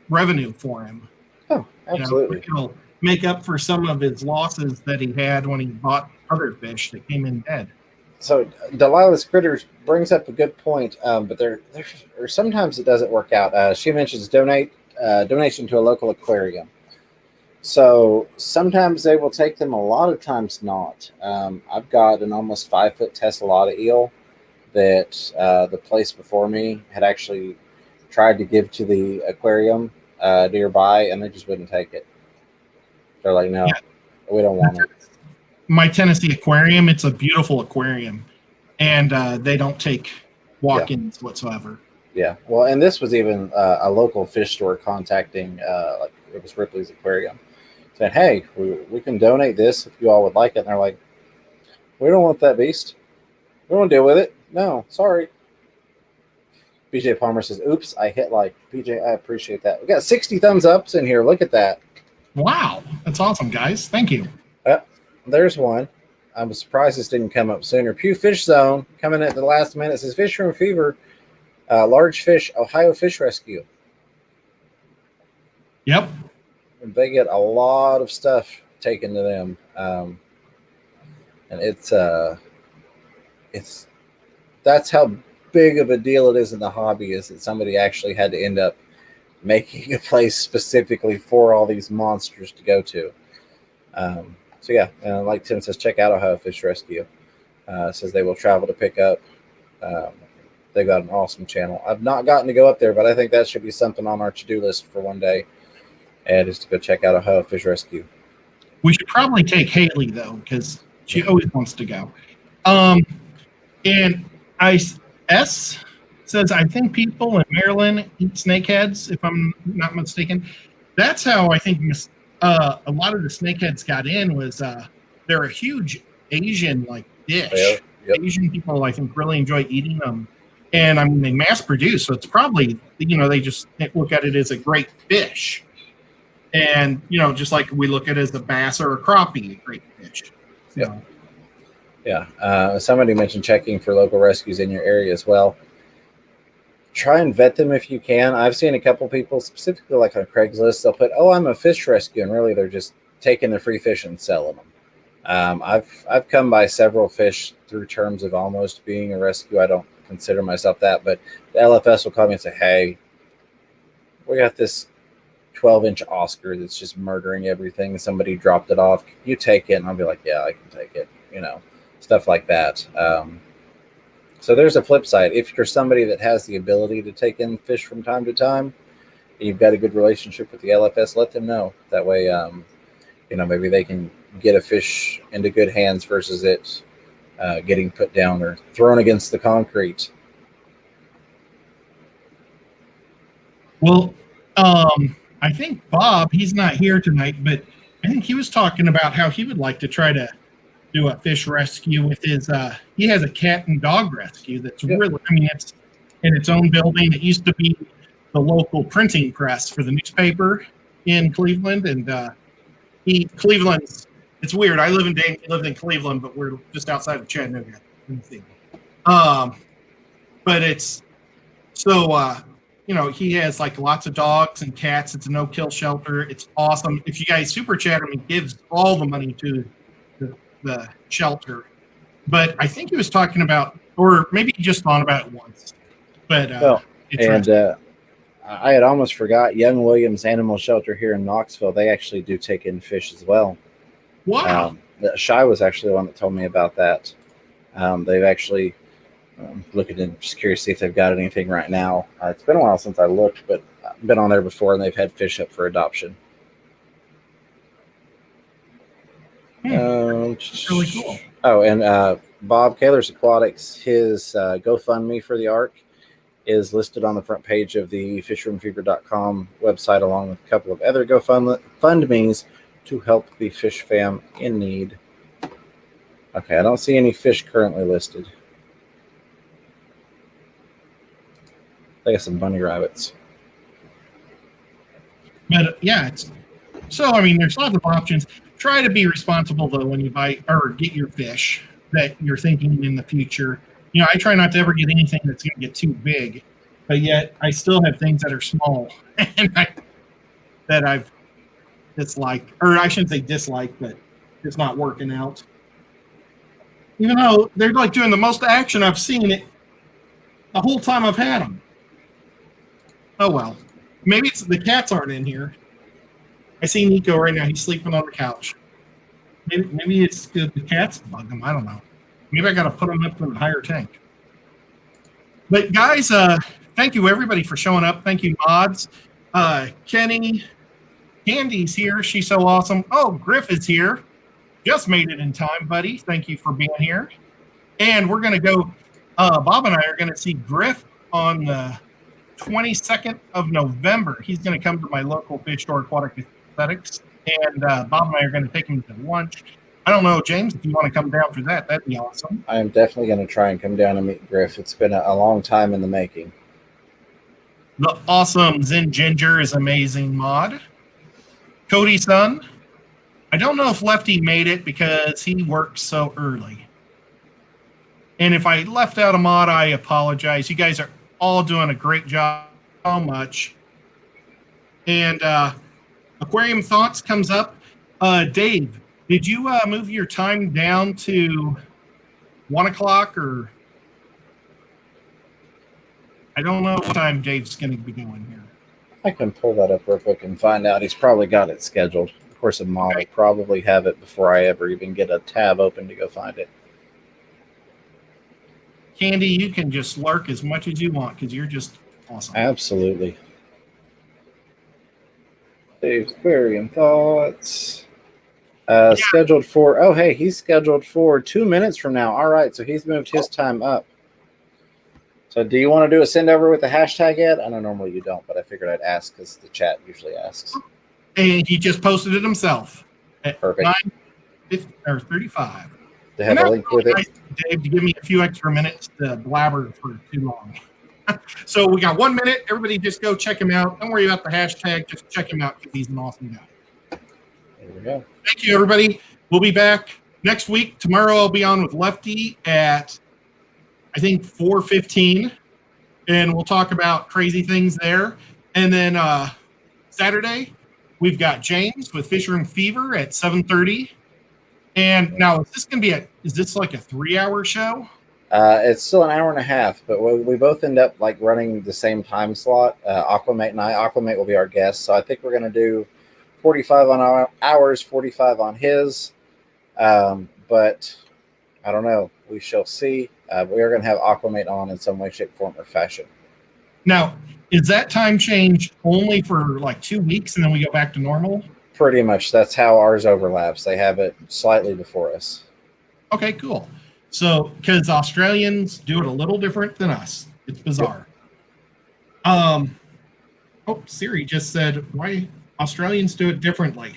revenue for him. Oh, absolutely. It'll make up for some of his losses that he had when he bought other fish that came in dead. So Delilah's Critters brings up a good point, but there or sometimes it doesn't work out. She mentions donation to a local aquarium. So sometimes they will take them, a lot of times not. I've got an almost 5-foot Tessellata eel that the place before me had actually tried to give to the aquarium nearby, and they just wouldn't take it. They're like, no, we don't want it. My Tennessee aquarium, it's a beautiful aquarium, and they don't take walk-ins whatsoever. Yeah, well, and this was even a local fish store contacting, like it was Ripley's Aquarium, saying, hey, we can donate this if you all would like it. And they're like, we don't want that beast. We don't deal with it. No, sorry. BJ Palmer says, oops, I hit like. BJ, I appreciate that. We got 60 thumbs ups in here. Look at that. Wow, that's awesome, guys. Thank you. There's one. I'm surprised this didn't come up sooner. Pew Fish Zone coming at the last minute says Fish Room Fever, large fish, Ohio Fish Rescue. Yep. And they get a lot of stuff taken to them, and it's that's how big of a deal it is in the hobby, is that somebody actually had to end up making a place specifically for all these monsters to go to. So yeah, like Tim says, check out Ohio Fish Rescue. Says they will travel to pick up. They've got an awesome channel. I've not gotten to go up there, but I think that should be something on our to-do list for one day, and is to go check out Ohio Fish Rescue. We should probably take Haley though, because she always wants to go. And S says, I think people in Maryland eat snakeheads, if I'm not mistaken. That's how I think a lot of the snakeheads got in, was they're a huge Asian dish. Yep. Asian people, I think, really enjoy eating them. And I mean, they mass produce, so it's probably, they just look at it as a great fish. And, just like we look at it as a bass or a crappie, a great fish. So. Yeah. Somebody mentioned checking for local rescues in your area as well. Try and vet them if you can. I've seen a couple people, specifically like on Craigslist, they'll put, I'm a fish rescue, and really they're just taking the free fish and selling them. I've come by several fish through terms of almost being a rescue. I don't consider myself that, but the LFS will call me and say, hey, we got this 12-inch Oscar that's just murdering everything. Somebody dropped it off. You take it. And I'll be like, yeah, I can take it. Stuff like that. So there's a flip side. If you're somebody that has the ability to take in fish from time to time, you've got a good relationship with the LFS, let them know. That way, maybe they can get a fish into good hands versus it getting put down or thrown against the concrete. Well, I think Bob, he's not here tonight, but I think he was talking about how he would like to try to do a fish rescue with his, he has a cat and dog rescue that's really, it's in its own building. It used to be the local printing press for the newspaper in Cleveland, and Cleveland's. It's weird. I live in Dayton. He lived in Cleveland, but we're just outside of Chattanooga. But it's so he has like lots of dogs and cats. It's a no-kill shelter. It's awesome. If you guys super chat him, he gives all the money to the shelter. But I think he was talking about, or maybe he just thought about it once. But I had almost forgot Young Williams Animal Shelter here in Knoxville. They actually do take in fish as well. Wow. Shy was actually the one that told me about that. They've actually looking and just curious to see if they've got anything right now. It's been a while since I looked, but I've been on there before, and they've had fish up for adoption. Really cool. Oh, and Bob Kaler's Aquatics, his GoFundMe for the Ark is listed on the front page of the fishroomfever.com website, along with a couple of other GoFundMes to help the fish fam in need. Okay, I don't see any fish currently listed. I got some bunny rabbits. But yeah, there's lots of options. Try to be responsible though when you buy or get your fish that you're thinking in the future. I try not to ever get anything that's going to get too big, but yet I still have things that are small and that I've disliked, or I shouldn't say disliked, but it's not working out. Even though they're like doing the most action I've seen it the whole time I've had them. Oh well, maybe it's the cats aren't in here. I see Nico right now. He's sleeping on the couch. Maybe it's the cats bug him. I don't know. Maybe I got to put him up in a higher tank. But guys, thank you everybody for showing up. Thank you mods. Kenny, Candy's here. She's so awesome. Oh, Griff is here. Just made it in time, buddy. Thank you for being here. And we're gonna go. Bob and I are gonna see Griff on the 22nd of November. He's going to come to my local fish store, Aquatic Aesthetics, and Bob and I are going to take him to lunch. I don't know, James, if you want to come down for that, that'd be awesome. I am definitely going to try and come down and meet Griff. It's been a long time in the making. The awesome Zen Ginger is amazing mod. Cody's son. I don't know if Lefty made it because he works so early. And if I left out a mod, I apologize. You guys are all doing a great job so much. And Aquarium Thoughts comes up. Dave, did you move your time down to 1 o'clock or I don't know what time Dave's going to be going here. I can pull that up real quick and find out. He's probably got it scheduled. Of course, a mod will probably have it before I ever even get a tab open to go find it. Candy, you can just lurk as much as you want because you're just awesome. Absolutely. Dave's Aquarium Thoughts. Scheduled for, oh, hey, he's scheduled for 2 minutes from now. All right, so he's moved his time up. So do you want to do a send over with the hashtag yet? I know normally you don't, but I figured I'd ask because the chat usually asks. And he just posted it himself at Perfect. 9:35. To have a link with it. Dave, to give me a few extra minutes to blabber for too long. So we got 1 minute. Everybody just go check him out. Don't worry about the hashtag. Just check him out because he's an awesome guy. There we go. Thank you, everybody. We'll be back next week. Tomorrow I'll be on with Lefty at, I think, 4:15. And we'll talk about crazy things there. And then Saturday, we've got James with Fish Room Fever at 7:30. And now, is this like a 3-hour show? It's still an hour and a half, but we both end up like running the same time slot. Aquamate and I. Aquamate will be our guest, so I think we're going to do 45 on ours, 45 on his. But I don't know. We shall see. We are going to have Aquamate on in some way, shape, form, or fashion. Now, is that time change only for like 2 weeks and then we go back to normal? Pretty much. That's how ours overlaps. They have it slightly before us. Okay, cool. So, because Australians do it a little different than us. It's bizarre. Oh, Siri just said, why Australians do it differently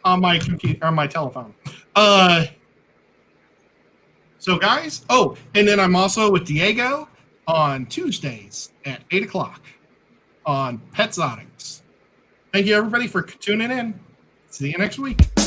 on my computer, on my telephone. So, guys, and then I'm also with Diego on Tuesdays at 8 o'clock on Petzotics. Thank you, everybody, for tuning in. See you next week.